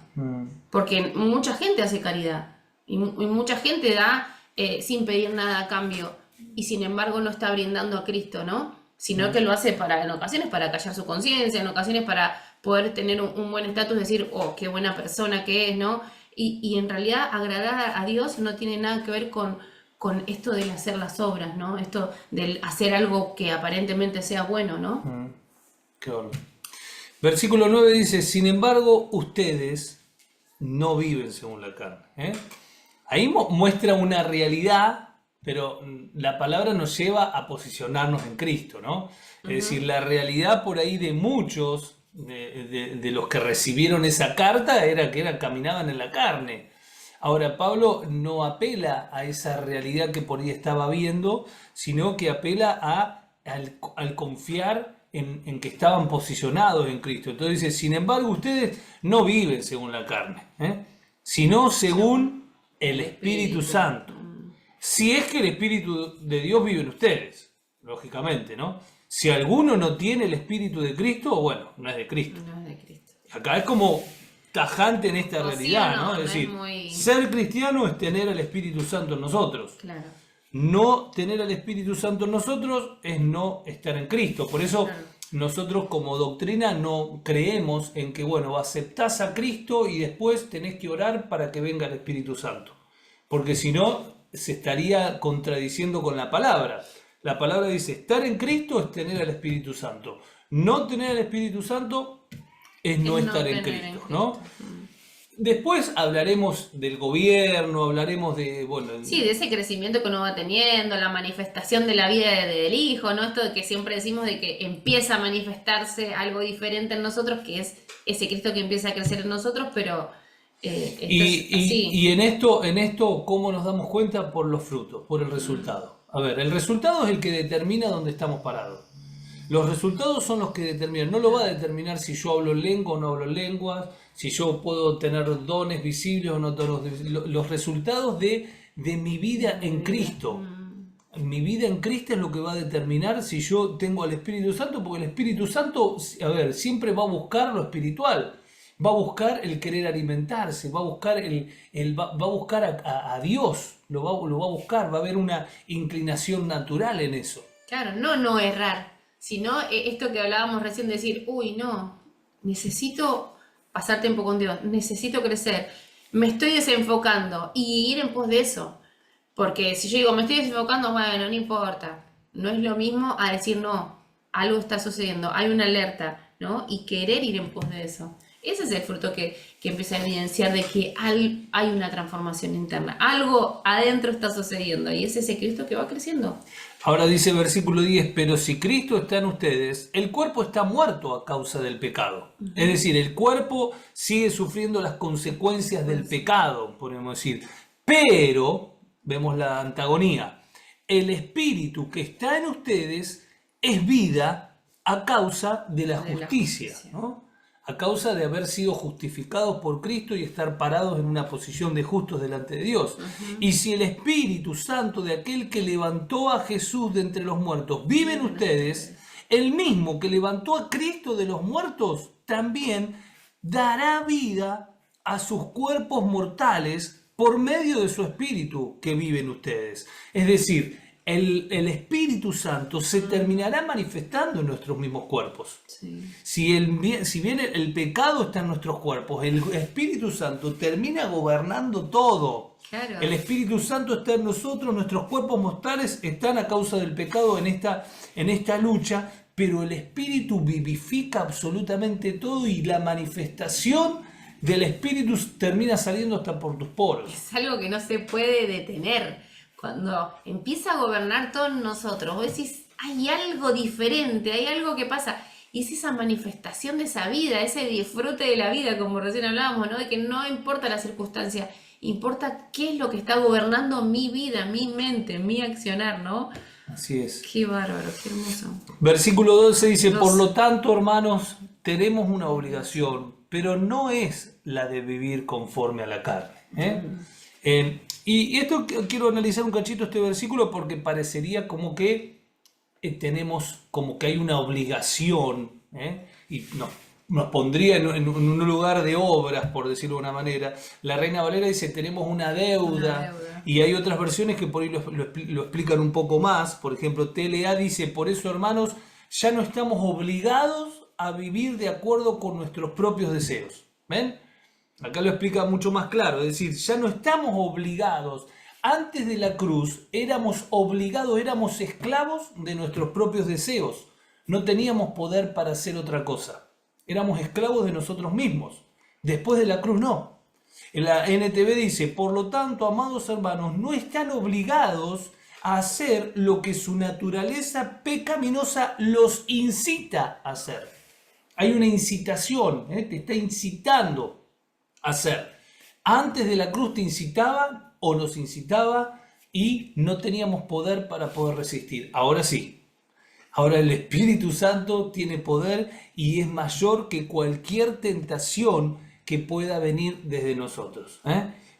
Porque mucha gente hace caridad y mucha gente da sin pedir nada a cambio, y sin embargo no está brindando a Cristo, ¿no? Sino que lo hace en ocasiones para callar su conciencia, en ocasiones para poder tener un buen estatus, decir, oh, qué buena persona que es, ¿no? Y en realidad agradar a Dios no tiene nada que ver con esto del hacer las obras, ¿no? Esto del hacer algo que aparentemente sea bueno, ¿no? Qué horror. Versículo 9 dice, sin embargo, ustedes no viven según la carne. Ahí muestra una realidad, pero la palabra nos lleva a posicionarnos en Cristo, ¿no? Es decir, la realidad por ahí de muchos, de los que recibieron esa carta, era que caminaban en la carne. Ahora, Pablo no apela a esa realidad que por ahí estaba viendo, sino que apela al confiar en que estaban posicionados en Cristo. Entonces dice, sin embargo, ustedes no viven según la carne, sino según el Espíritu Santo. Si es que el Espíritu de Dios vive en ustedes, lógicamente, ¿no? Si alguno no tiene el Espíritu de Cristo, bueno, no es de Cristo. No es de Cristo. Acá es como tajante en esta realidad, sí, ¿no? Es decir, ser cristiano es tener el Espíritu Santo en nosotros. Claro. No tener al Espíritu Santo en nosotros es no estar en Cristo. Por eso nosotros como doctrina no creemos en que, bueno, aceptás a Cristo y después tenés que orar para que venga el Espíritu Santo. Porque si no, se estaría contradiciendo con la palabra. La palabra dice, estar en Cristo es tener al Espíritu Santo. No tener al Espíritu Santo es no estar en Cristo, ¿no? Después hablaremos del gobierno, hablaremos de, bueno... Sí, de ese crecimiento que uno va teniendo, la manifestación de la vida del hijo, ¿no? Esto de que siempre decimos de que empieza a manifestarse algo diferente en nosotros, que es ese Cristo que empieza a crecer en nosotros, pero... Y en esto, ¿cómo nos damos cuenta? Por los frutos, por el resultado. A ver, el resultado es el que determina dónde estamos parados. Los resultados son los que determinan. No lo va a determinar si yo hablo lengua o no hablo lenguas, si yo puedo tener dones visibles o no dones. Los resultados de mi vida en Cristo. Mi vida en Cristo es lo que va a determinar si yo tengo al Espíritu Santo, porque el Espíritu Santo, a ver, siempre va a buscar lo espiritual. Va a buscar el querer alimentarse, va a buscar, va a buscar a Dios, lo va a buscar, va a haber una inclinación natural en eso. Claro, no errar, sino esto que hablábamos recién, decir, uy, no, necesito pasar tiempo con Dios, necesito crecer, me estoy desenfocando y ir en pos de eso. Porque si yo digo, me estoy desenfocando, bueno, no importa, no es lo mismo a decir, no, algo está sucediendo, hay una alerta, ¿no? Y querer ir en pos de eso. Ese es el fruto que empieza a evidenciar de que hay una transformación interna. Algo adentro está sucediendo y es ese Cristo que va creciendo. Ahora dice el versículo 10, pero si Cristo está en ustedes, el cuerpo está muerto a causa del pecado. Es decir, el cuerpo sigue sufriendo las consecuencias del pecado, podemos decir. Pero, vemos la antagonía, el espíritu que está en ustedes es vida a causa de la justicia, ¿no? A causa de haber sido justificados por Cristo y estar parados en una posición de justos delante de Dios. Y si el Espíritu Santo de aquel que levantó a Jesús de entre los muertos vive en ustedes, el mismo que levantó a Cristo de los muertos también dará vida a sus cuerpos mortales por medio de su Espíritu que vive en ustedes. Es decir, el Espíritu Santo se terminará manifestando en nuestros mismos cuerpos. Sí. Si bien el pecado está en nuestros cuerpos, el Espíritu Santo termina gobernando todo. Claro. El Espíritu Santo está en nosotros, nuestros cuerpos mortales están a causa del pecado en esta lucha, pero el Espíritu vivifica absolutamente todo y la manifestación del Espíritu termina saliendo hasta por tus poros. Es algo que no se puede detener. Cuando empieza a gobernar todo en nosotros, vos decís, hay algo diferente, hay algo que pasa. Y es esa manifestación de esa vida, ese disfrute de la vida, como recién hablábamos, ¿no? De que no importa la circunstancia, importa qué es lo que está gobernando mi vida, mi mente, mi accionar, ¿no? Así es. Qué bárbaro, qué hermoso. Versículo 12 dice, por lo tanto, hermanos, tenemos una obligación, pero no es la de vivir conforme a la carne. Y esto quiero analizar un cachito este versículo porque parecería como que tenemos, como que hay una obligación, y nos pondría en un lugar de obras, por decirlo de una manera. La Reina Valera dice, tenemos una deuda, y hay otras versiones que por ahí lo explican un poco más. Por ejemplo, TLA dice, por eso, hermanos, ya no estamos obligados a vivir de acuerdo con nuestros propios deseos. ¿Ven? Acá lo explica mucho más claro, es decir, ya no estamos obligados. Antes de la cruz éramos obligados, éramos esclavos de nuestros propios deseos. No teníamos poder para hacer otra cosa. Éramos esclavos de nosotros mismos. Después de la cruz no. En la NTV dice, por lo tanto, amados hermanos, no están obligados a hacer lo que su naturaleza pecaminosa los incita a hacer. Hay una incitación, te está incitando hacer. Antes de la cruz te incitaba o nos incitaba y no teníamos poder para poder resistir. Ahora sí. Ahora el Espíritu Santo tiene poder y es mayor que cualquier tentación que pueda venir desde nosotros.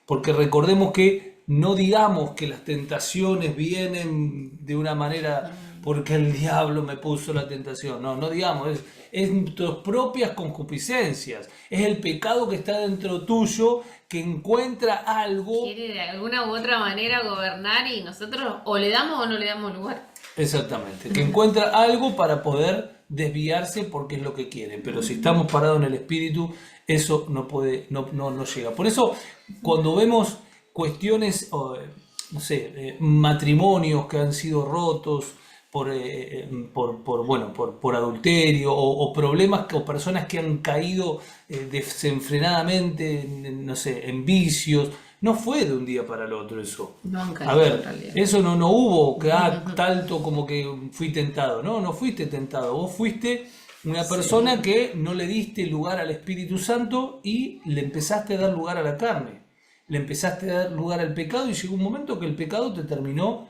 Porque recordemos que no digamos que las tentaciones vienen de una manera porque el diablo me puso la tentación. No, no digamos, es tus propias concupiscencias. Es el pecado que está dentro tuyo que encuentra algo. Quiere de alguna u otra manera gobernar y nosotros o le damos o no le damos lugar. Exactamente, que encuentra algo para poder desviarse porque es lo que quiere. Pero si estamos parados en el espíritu, eso no puede, no llega. Por eso, cuando vemos cuestiones, no sé, matrimonios que han sido rotos por adulterio, o problemas o personas que han caído desenfrenadamente, no sé, en vicios. No fue de un día para el otro eso. No han A caído, en ver, realidad. eso no hubo que tanto como que fui tentado. No fuiste tentado. Vos fuiste una persona que no le diste lugar al Espíritu Santo y le empezaste a dar lugar a la carne. Le empezaste a dar lugar al pecado y llegó un momento que el pecado te terminó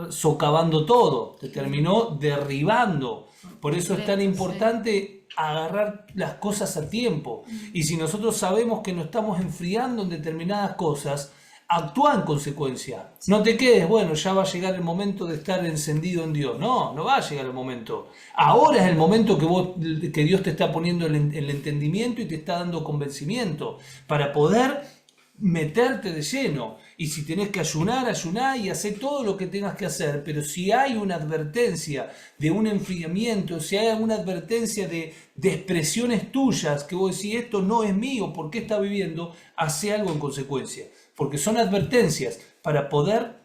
socavando todo, te terminó derribando. Por eso es tan importante agarrar las cosas a tiempo. Y si nosotros sabemos que nos estamos enfriando en determinadas cosas, actúa en consecuencia. No te quedes, bueno, ya va a llegar el momento de estar encendido en Dios. No va a llegar el momento. Ahora es el momento que Dios te está poniendo el entendimiento y te está dando convencimiento para poder meterte de lleno. Y si tenés que ayunar, ayuná y hacer todo lo que tengas que hacer. Pero si hay una advertencia de un enfriamiento, si hay alguna advertencia de expresiones tuyas que vos decís, esto no es mío, ¿por qué está viviendo? Hace algo en consecuencia. Porque son advertencias para poder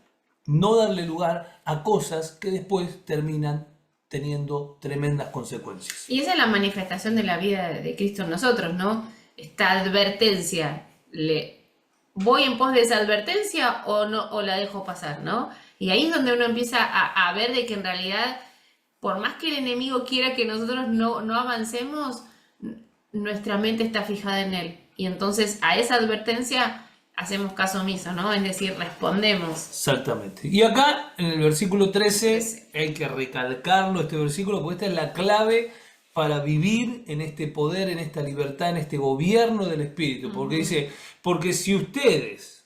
no darle lugar a cosas que después terminan teniendo tremendas consecuencias. Y esa es la manifestación de la vida de Cristo en nosotros, ¿no? Esta advertencia, ¿voy en pos de esa advertencia o no, o la dejo pasar, ¿no? Y ahí es donde uno empieza a ver de que en realidad, por más que el enemigo quiera que nosotros no avancemos, nuestra mente está fijada en él. Y entonces a esa advertencia hacemos caso omiso, ¿no? Es decir, respondemos. Exactamente. Y acá, en el versículo 13, hay que recalcarlo, este versículo, porque esta es la clave para vivir en este poder, en esta libertad, en este gobierno del Espíritu. Porque dice, porque si ustedes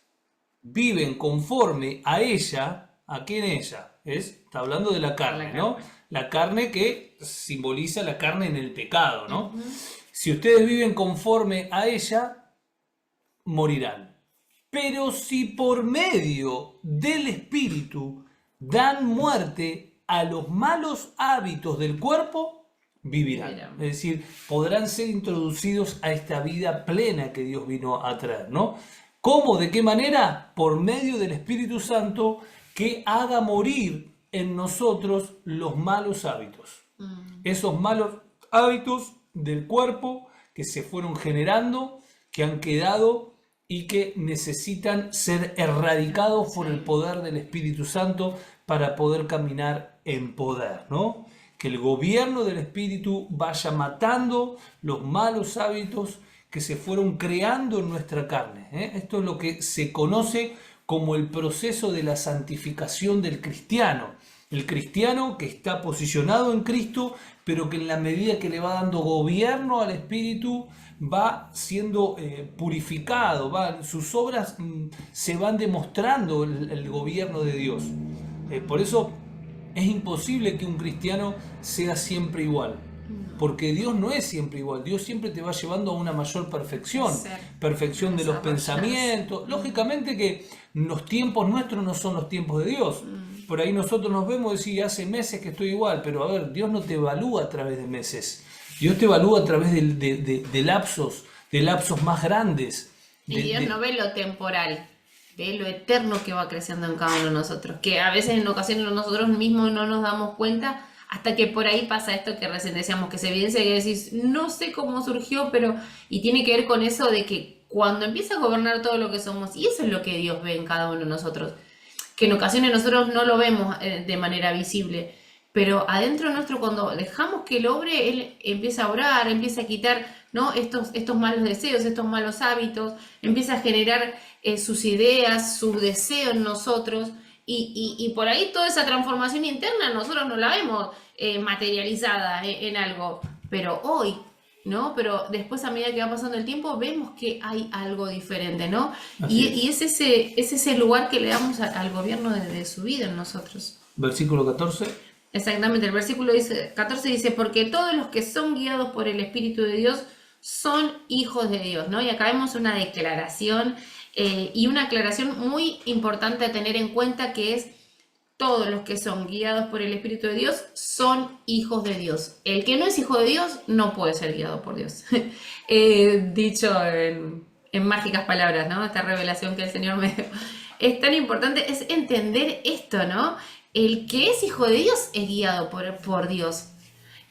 viven conforme a ella, ¿a quién ella? Está hablando de la carne, ¿no? La carne que simboliza la carne en el pecado, ¿no? Si ustedes viven conforme a ella, morirán. Pero si por medio del Espíritu dan muerte a los malos hábitos del cuerpo, vivirán. Es decir, podrán ser introducidos a esta vida plena que Dios vino a traer, ¿no? ¿Cómo? ¿De qué manera? Por medio del Espíritu Santo que haga morir en nosotros los malos hábitos. Esos malos hábitos del cuerpo que se fueron generando, que han quedado y que necesitan ser erradicados por el poder del Espíritu Santo para poder caminar en poder, ¿no? Que el gobierno del Espíritu vaya matando los malos hábitos que se fueron creando en nuestra carne, ¿eh? Esto es lo que se conoce como el proceso de la santificación del cristiano. El cristiano que está posicionado en Cristo, pero que en la medida que le va dando gobierno al Espíritu, va siendo purificado, sus obras se van demostrando el gobierno de Dios. Por eso es imposible que un cristiano sea siempre igual, porque Dios no es siempre igual. Dios siempre te va llevando a una mayor perfección, perfección de los pensamientos. Lógicamente que los tiempos nuestros no son los tiempos de Dios. Por ahí nosotros nos vemos y decimos, hace meses que estoy igual, pero a ver, Dios no te evalúa a través de meses. Dios te evalúa a través de lapsos más grandes. Y Dios no ve lo temporal, ve lo eterno que va creciendo en cada uno de nosotros, que a veces en ocasiones nosotros mismos no nos damos cuenta hasta que por ahí pasa esto que recién decíamos, que se evidencia, que decís, no sé cómo surgió, pero... Y tiene que ver con eso de que cuando empieza a gobernar todo lo que somos, y eso es lo que Dios ve en cada uno de nosotros, que en ocasiones nosotros no lo vemos de manera visible, pero adentro nuestro, cuando dejamos que Él obre, Él empieza a orar, empieza a quitar, ¿no?, estos malos deseos, estos malos hábitos, empieza a generar sus ideas, su deseo en nosotros, y por ahí toda esa transformación interna nosotros no la vemos materializada en algo, pero hoy ¿no? Pero después, a medida que va pasando el tiempo, vemos que hay algo diferente, ¿no? Así Y es. es ese lugar que le damos al gobierno de su vida en nosotros. Versículo 14. Exactamente, el versículo 14 dice, porque todos los que son guiados por el Espíritu de Dios son hijos de Dios, ¿no? Y acá vemos una declaración y una aclaración muy importante a tener en cuenta, que es: todos los que son guiados por el Espíritu de Dios son hijos de Dios. El que no es hijo de Dios no puede ser guiado por Dios. Dicho en mágicas palabras, ¿no? Esta revelación que el Señor me dio. Es tan importante, es entender esto, ¿no? El que es hijo de Dios es guiado por Dios.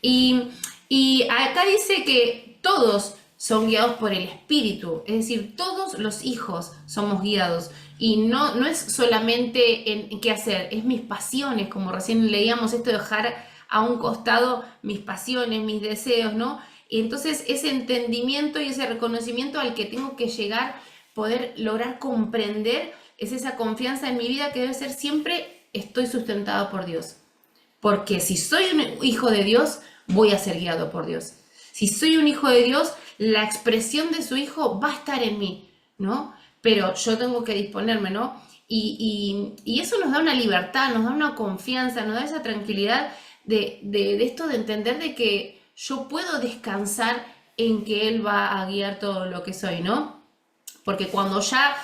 Y acá dice que todos son guiados por el Espíritu, es decir, todos los hijos somos guiados. Y no es solamente en qué hacer, es mis pasiones, como recién leíamos, esto de dejar a un costado mis pasiones, mis deseos, ¿no? Y entonces ese entendimiento y ese reconocimiento al que tengo que llegar, poder lograr comprender, es esa confianza en mi vida que debe ser siempre: estoy sustentado por Dios. Porque si soy un hijo de Dios, voy a ser guiado por Dios. Si soy un hijo de Dios, la expresión de su hijo va a estar en mí, ¿no? Pero yo tengo que disponerme, ¿no? Y eso nos da una libertad, nos da una confianza, nos da esa tranquilidad de esto, de entender de que yo puedo descansar en que Él va a guiar todo lo que soy, ¿no? Porque cuando ya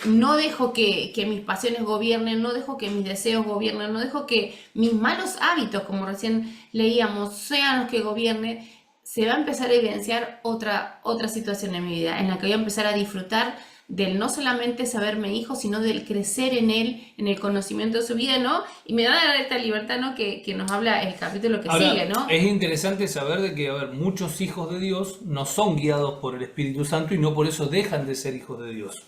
no dejo que mis pasiones gobiernen, no dejo que mis deseos gobiernen, no dejo que mis malos hábitos, como recién leíamos, sean los que gobiernen, se va a empezar a evidenciar otra situación en mi vida, en la que voy a empezar a disfrutar del no solamente saberme hijo, sino del crecer en él, en el conocimiento de su vida, ¿no? Y me da esta libertad, ¿no? Que nos habla el capítulo que Ahora, sigue, ¿no? es interesante saber de que, a ver, muchos hijos de Dios no son guiados por el Espíritu Santo y no por eso dejan de ser hijos de Dios.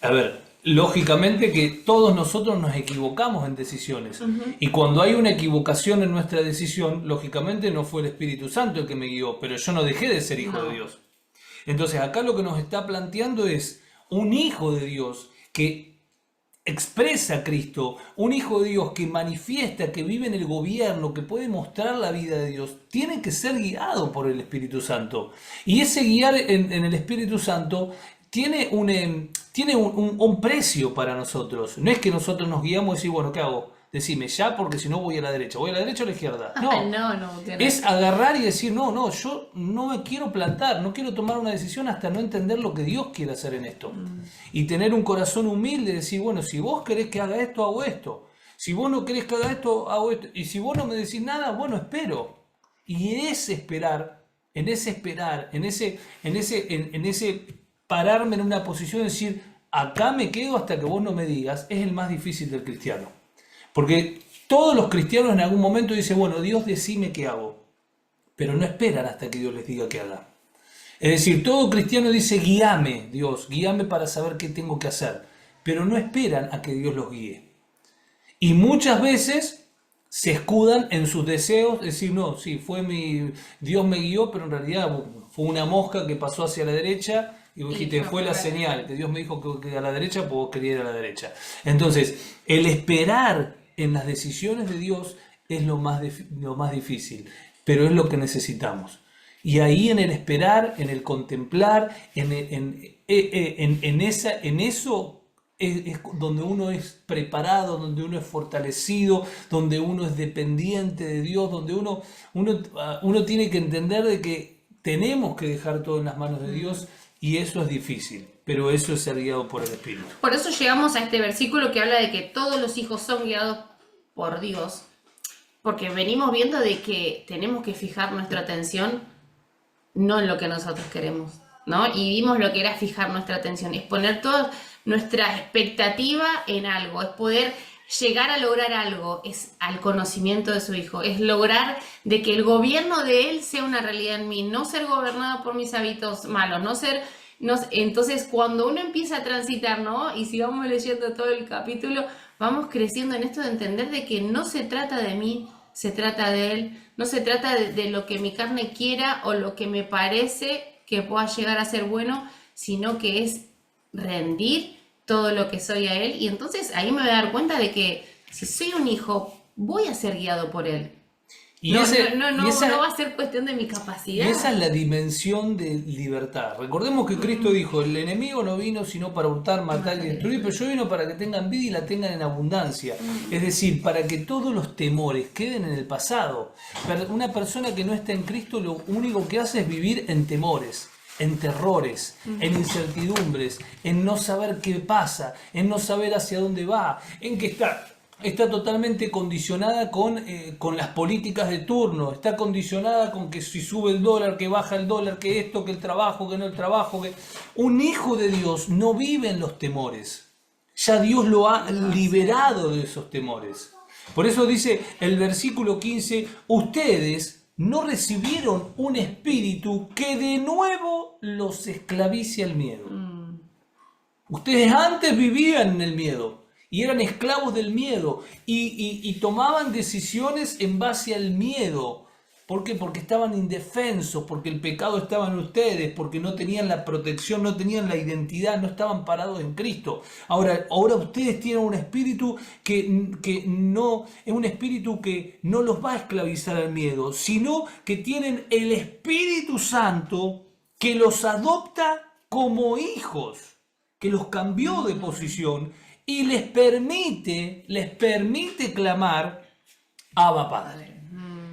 A ver, lógicamente que todos nosotros nos equivocamos en decisiones. Y cuando hay una equivocación en nuestra decisión, lógicamente no fue el Espíritu Santo el que me guió, pero yo no dejé de ser hijo No. de Dios. Entonces acá lo que nos está planteando es un hijo de Dios que expresa a Cristo, un hijo de Dios que manifiesta, que vive en el gobierno, que puede mostrar la vida de Dios, tiene que ser guiado por el Espíritu Santo. Y ese guiar en el Espíritu Santo tiene un precio para nosotros. No es que nosotros nos guiamos y decimos, bueno, ¿qué hago? Decime ya, porque si no voy a la derecha. ¿Voy a la derecha o a la izquierda? No. No tiene. Es agarrar y decir, no, yo no me quiero plantar, no quiero tomar una decisión hasta no entender lo que Dios quiere hacer en esto. Y tener un corazón humilde y decir, bueno, si vos querés que haga esto, hago esto. Si vos no querés que haga esto, hago esto. Y si vos no me decís nada, bueno, espero. Y en ese esperar, en ese pararme en una posición de decir, acá me quedo hasta que vos no me digas, es el más difícil del cristiano. Porque todos los cristianos en algún momento dicen, bueno, Dios decime qué hago, pero no esperan hasta que Dios les diga qué haga. Es decir, todo cristiano dice, guíame, Dios, guíame para saber qué tengo que hacer, pero no esperan a que Dios los guíe. Y muchas veces se escudan en sus deseos, decir, no, sí, Dios me guió, pero en realidad fue una mosca que pasó hacia la derecha y vos dijiste, fue la señal, que Dios me dijo que a la derecha, pues vos querías ir a la derecha. Entonces, el esperar en las decisiones de Dios es lo más difícil, pero es lo que necesitamos. Y ahí en el esperar, en el contemplar, en eso es donde uno es preparado, donde uno es fortalecido, donde uno es dependiente de Dios, donde uno tiene que entender de que tenemos que dejar todo en las manos de Dios, y eso es difícil, pero eso es ser guiado por el Espíritu. Por eso llegamos a este versículo que habla de que todos los hijos son guiados por Dios, porque venimos viendo de que tenemos que fijar nuestra atención no en lo que nosotros queremos, ¿no? Y vimos lo que era fijar nuestra atención, es poner toda nuestra expectativa en algo, es poder llegar a lograr algo, es al conocimiento de su Hijo, es lograr de que el gobierno de Él sea una realidad en mí, no ser gobernado por mis hábitos malos, entonces cuando uno empieza a transitar, ¿no? Y si vamos leyendo todo el capítulo, vamos creciendo en esto de entender de que no se trata de mí, se trata de Él, no se trata de lo que mi carne quiera o lo que me parece que pueda llegar a ser bueno, sino que es rendir todo lo que soy a Él. Y entonces ahí me voy a dar cuenta de que si soy un hijo, voy a ser guiado por Él. Y, No, ese, no, no, y no, esa, no va a ser cuestión de mi y capacidad. esa es la dimensión de libertad. Recordemos que Cristo dijo, el enemigo no vino sino para hurtar, matar y destruir, pero yo vino para que tengan vida y la tengan en abundancia. Es decir, para que todos los temores queden en el pasado. Una persona que no está en Cristo lo único que hace es vivir en temores, en terrores, en incertidumbres, en no saber qué pasa, en no saber hacia dónde va, en que está totalmente condicionada con las políticas de turno, está condicionada con que si sube el dólar, que baja el dólar, que esto, que el trabajo, que no el trabajo. Un hijo de Dios no vive en los temores. Ya Dios lo ha liberado de esos temores. Por eso dice el versículo 15, ustedes no recibieron un espíritu que de nuevo los esclavice al miedo. Ustedes antes vivían en el miedo y eran esclavos del miedo y tomaban decisiones en base al miedo. ¿Por qué? Porque estaban indefensos, porque el pecado estaba en ustedes, porque no tenían la protección, no tenían la identidad, no estaban parados en Cristo. Ahora ustedes tienen un espíritu que no es un espíritu que no los va a esclavizar al miedo, sino que tienen el Espíritu Santo que los adopta como hijos, que los cambió de posición y les permite clamar Abba Padre.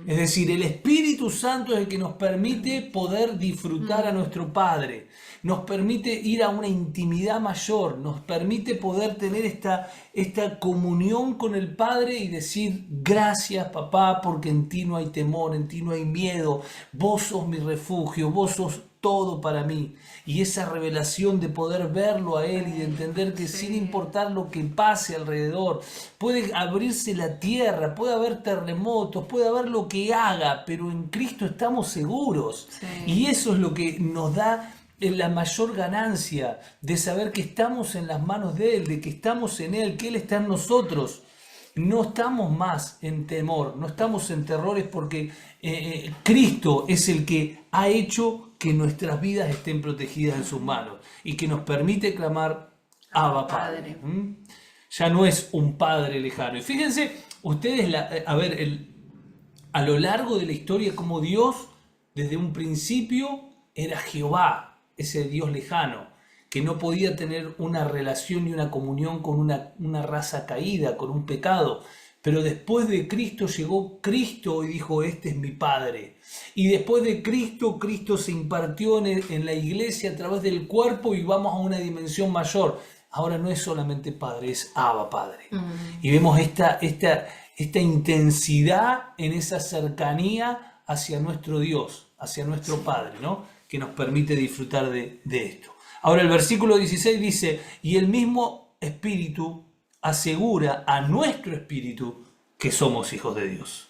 Es decir, el Espíritu Santo es el que nos permite poder disfrutar a nuestro Padre, nos permite ir a una intimidad mayor, nos permite poder tener esta comunión con el Padre y decir, gracias papá, porque en ti no hay temor, en ti no hay miedo, vos sos mi refugio, vos sos todo para mí. Y esa revelación de poder verlo a Él y de entender que sin importar lo que pase alrededor, puede abrirse la tierra, puede haber terremotos, puede haber lo que haga, pero en Cristo estamos seguros. Sí. Y eso es lo que nos da la mayor ganancia de saber que estamos en las manos de Él, de que estamos en Él, que Él está en nosotros. No estamos más en temor, no estamos en terrores porque Cristo es el que ha hecho que nuestras vidas estén protegidas en sus manos y que nos permite clamar Abba Padre. Ya no es un Padre lejano. Y fíjense ustedes, a lo largo de la historia, como Dios desde un principio era Jehová, ese Dios lejano, que no podía tener una relación y una comunión con una raza caída, con un pecado. Pero después de Cristo llegó Cristo y dijo, este es mi Padre. Y después de Cristo, Cristo se impartió en la iglesia a través del cuerpo y vamos a una dimensión mayor. Ahora no es solamente Padre, es Abba Padre. Y vemos esta intensidad en esa cercanía hacia nuestro Dios, hacia nuestro Padre, ¿no? Que nos permite disfrutar de esto. Ahora el versículo 16 dice, y el mismo Espíritu asegura a nuestro espíritu que somos hijos de Dios.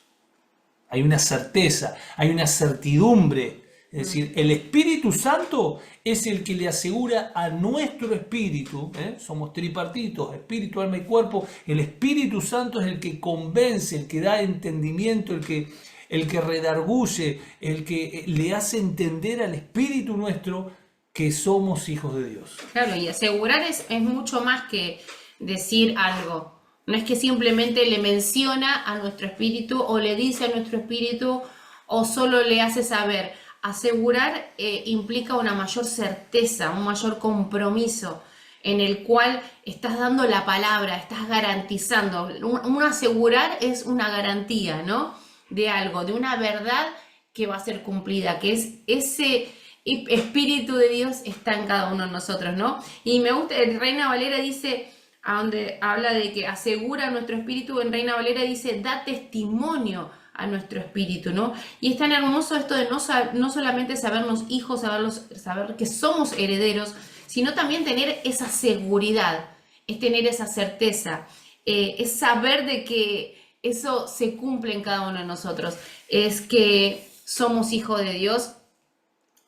Hay una certeza, hay una certidumbre. Es decir, el Espíritu Santo es el que le asegura a nuestro espíritu, somos tripartitos, espíritu, alma y cuerpo. El Espíritu Santo es el que convence, el que da entendimiento, el que redarguye, el que le hace entender al espíritu nuestro que somos hijos de Dios. Claro, y asegurar es mucho más que decir algo. No es que simplemente le menciona a nuestro espíritu o le dice a nuestro espíritu o solo le hace saber. Asegurar implica una mayor certeza, un mayor compromiso en el cual estás dando la palabra, estás garantizando. Un asegurar es una garantía, ¿no? De algo, de una verdad que va a ser cumplida, que es ese Espíritu de Dios está en cada uno de nosotros, ¿no? Y me gusta, Reina Valera dice, a donde habla de que asegura nuestro espíritu, en Reina Valera dice, da testimonio a nuestro espíritu, ¿no? Y es tan hermoso esto de no solamente sabernos hijos, saber que somos herederos, sino también tener esa seguridad, es tener esa certeza, es saber de que eso se cumple en cada uno de nosotros, es que somos hijos de Dios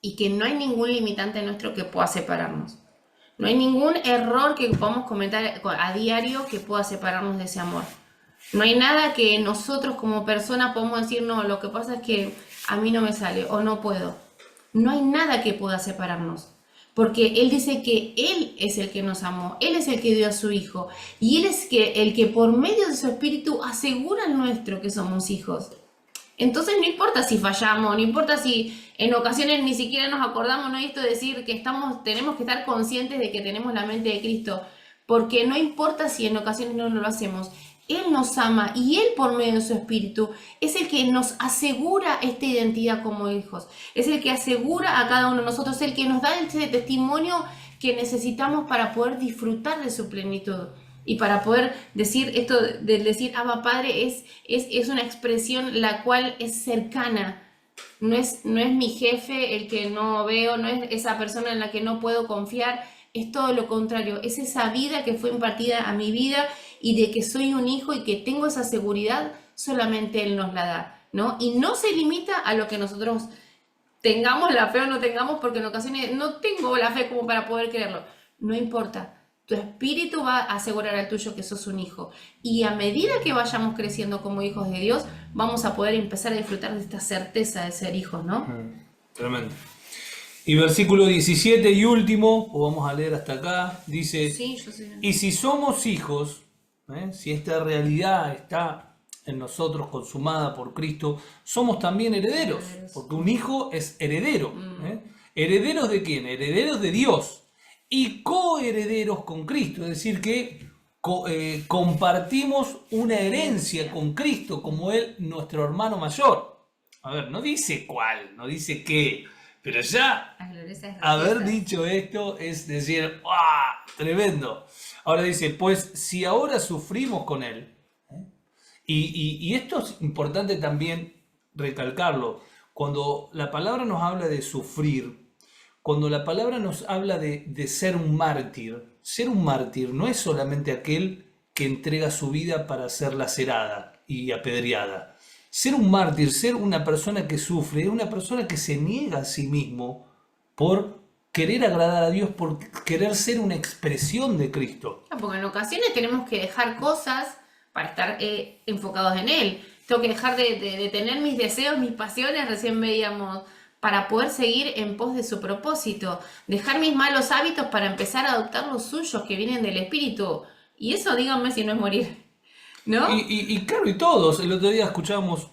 y que no hay ningún limitante nuestro que pueda separarnos. No hay ningún error que podamos cometer a diario que pueda separarnos de ese amor. No hay nada que nosotros como personas podamos decir, no, lo que pasa es que a mí no me sale o no puedo. No hay nada que pueda separarnos. Porque Él dice que Él es el que nos amó, Él es el que dio a su Hijo. Y Él es el que por medio de su Espíritu asegura al nuestro que somos hijos. Entonces no importa si fallamos, no importa si en ocasiones ni siquiera nos acordamos, no hay esto de decir que tenemos que estar conscientes de que tenemos la mente de Cristo, porque no importa si en ocasiones no lo hacemos. Él nos ama y Él por medio de su Espíritu es el que nos asegura esta identidad como hijos, es el que asegura a cada uno de nosotros, es el que nos da ese testimonio que necesitamos para poder disfrutar de su plenitud. Y para poder decir esto, de decir Abba Padre, es una expresión la cual es cercana. No es mi jefe el que no veo, no es esa persona en la que no puedo confiar, es todo lo contrario. Es esa vida que fue impartida a mi vida y de que soy un hijo y que tengo esa seguridad, solamente Él nos la da, ¿no? Y no se limita a lo que nosotros tengamos la fe o no tengamos, porque en ocasiones no tengo la fe como para poder creerlo. No importa. Tu espíritu va a asegurar al tuyo que sos un hijo. Y a medida que vayamos creciendo como hijos de Dios, vamos a poder empezar a disfrutar de esta certeza de ser hijos, ¿no? Tremendo. Y versículo 17 y último, o vamos a leer hasta acá, dice, Sí, yo sé. y si somos hijos, si esta realidad está en nosotros consumada por Cristo, somos también herederos, porque un hijo es heredero. ¿Herederos de quién? Herederos de Dios. Y coherederos con Cristo, es decir que compartimos una herencia con Cristo como Él, nuestro hermano mayor. A ver, no dice cuál, no dice qué, pero ya haber dicho esto es decir, ¡ah! Tremendo. Ahora dice, pues si ahora sufrimos con Él, y esto es importante también recalcarlo, cuando la palabra nos habla de sufrir, cuando la palabra nos habla de ser un mártir no es solamente aquel que entrega su vida para ser lacerada y apedreada. Ser un mártir, ser una persona que sufre, es una persona que se niega a sí mismo por querer agradar a Dios, por querer ser una expresión de Cristo. Porque en ocasiones tenemos que dejar cosas para estar enfocados en Él. Tengo que dejar de tener mis deseos, mis pasiones, recién veíamos, para poder seguir en pos de su propósito. Dejar mis malos hábitos para empezar a adoptar los suyos que vienen del Espíritu. Y eso, díganme si no es morir, ¿no? Y claro, y todos. El otro día escuchábamos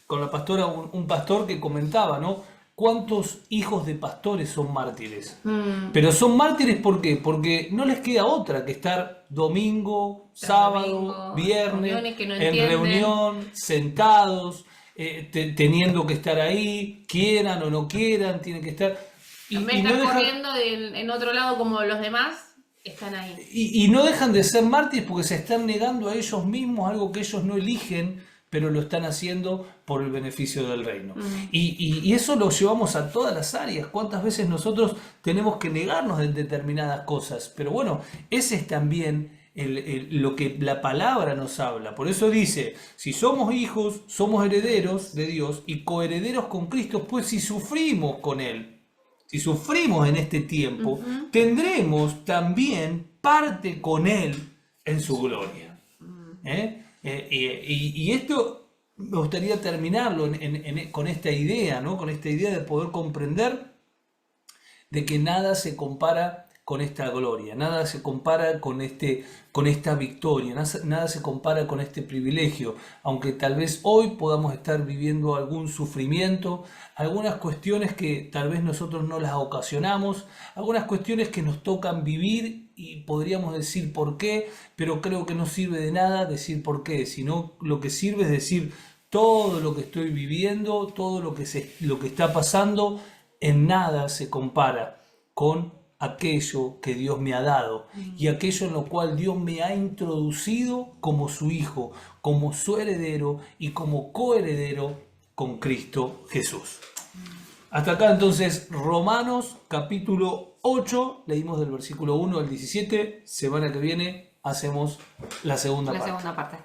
con la pastora un pastor que comentaba, ¿no? ¿Cuántos hijos de pastores son mártires? Pero son mártires ¿por qué? Porque no les queda otra que estar domingo, sábado, viernes, en reunión, sentados, teniendo que estar ahí, quieran o no quieran, tienen que estar. En vez de estar corriendo en otro lado como los demás, están ahí. Y no dejan de ser mártires porque se están negando a ellos mismos algo que ellos no eligen, pero lo están haciendo por el beneficio del reino. Y eso lo llevamos a todas las áreas. ¿Cuántas veces nosotros tenemos que negarnos de determinadas cosas? Pero bueno, ese es también lo que la palabra nos habla. Por eso dice, si somos hijos, somos herederos de Dios y coherederos con Cristo, pues si sufrimos con Él, si sufrimos en este tiempo, tendremos también parte con Él en su gloria. Y esto me gustaría terminarlo con esta idea, ¿no? Con esta idea de poder comprender de que nada se compara con esta gloria, nada se compara con esta victoria, nada se compara con este privilegio, aunque tal vez hoy podamos estar viviendo algún sufrimiento, algunas cuestiones que tal vez nosotros no las ocasionamos, algunas cuestiones que nos tocan vivir y podríamos decir por qué, pero creo que no sirve de nada decir por qué, sino lo que sirve es decir todo lo que estoy viviendo, todo lo que está pasando, en nada se compara con aquello que Dios me ha dado y aquello en lo cual Dios me ha introducido como su hijo, como su heredero y como coheredero con Cristo Jesús. Hasta acá entonces Romanos capítulo 8, leímos del versículo 1 al 17, semana que viene hacemos la segunda parte.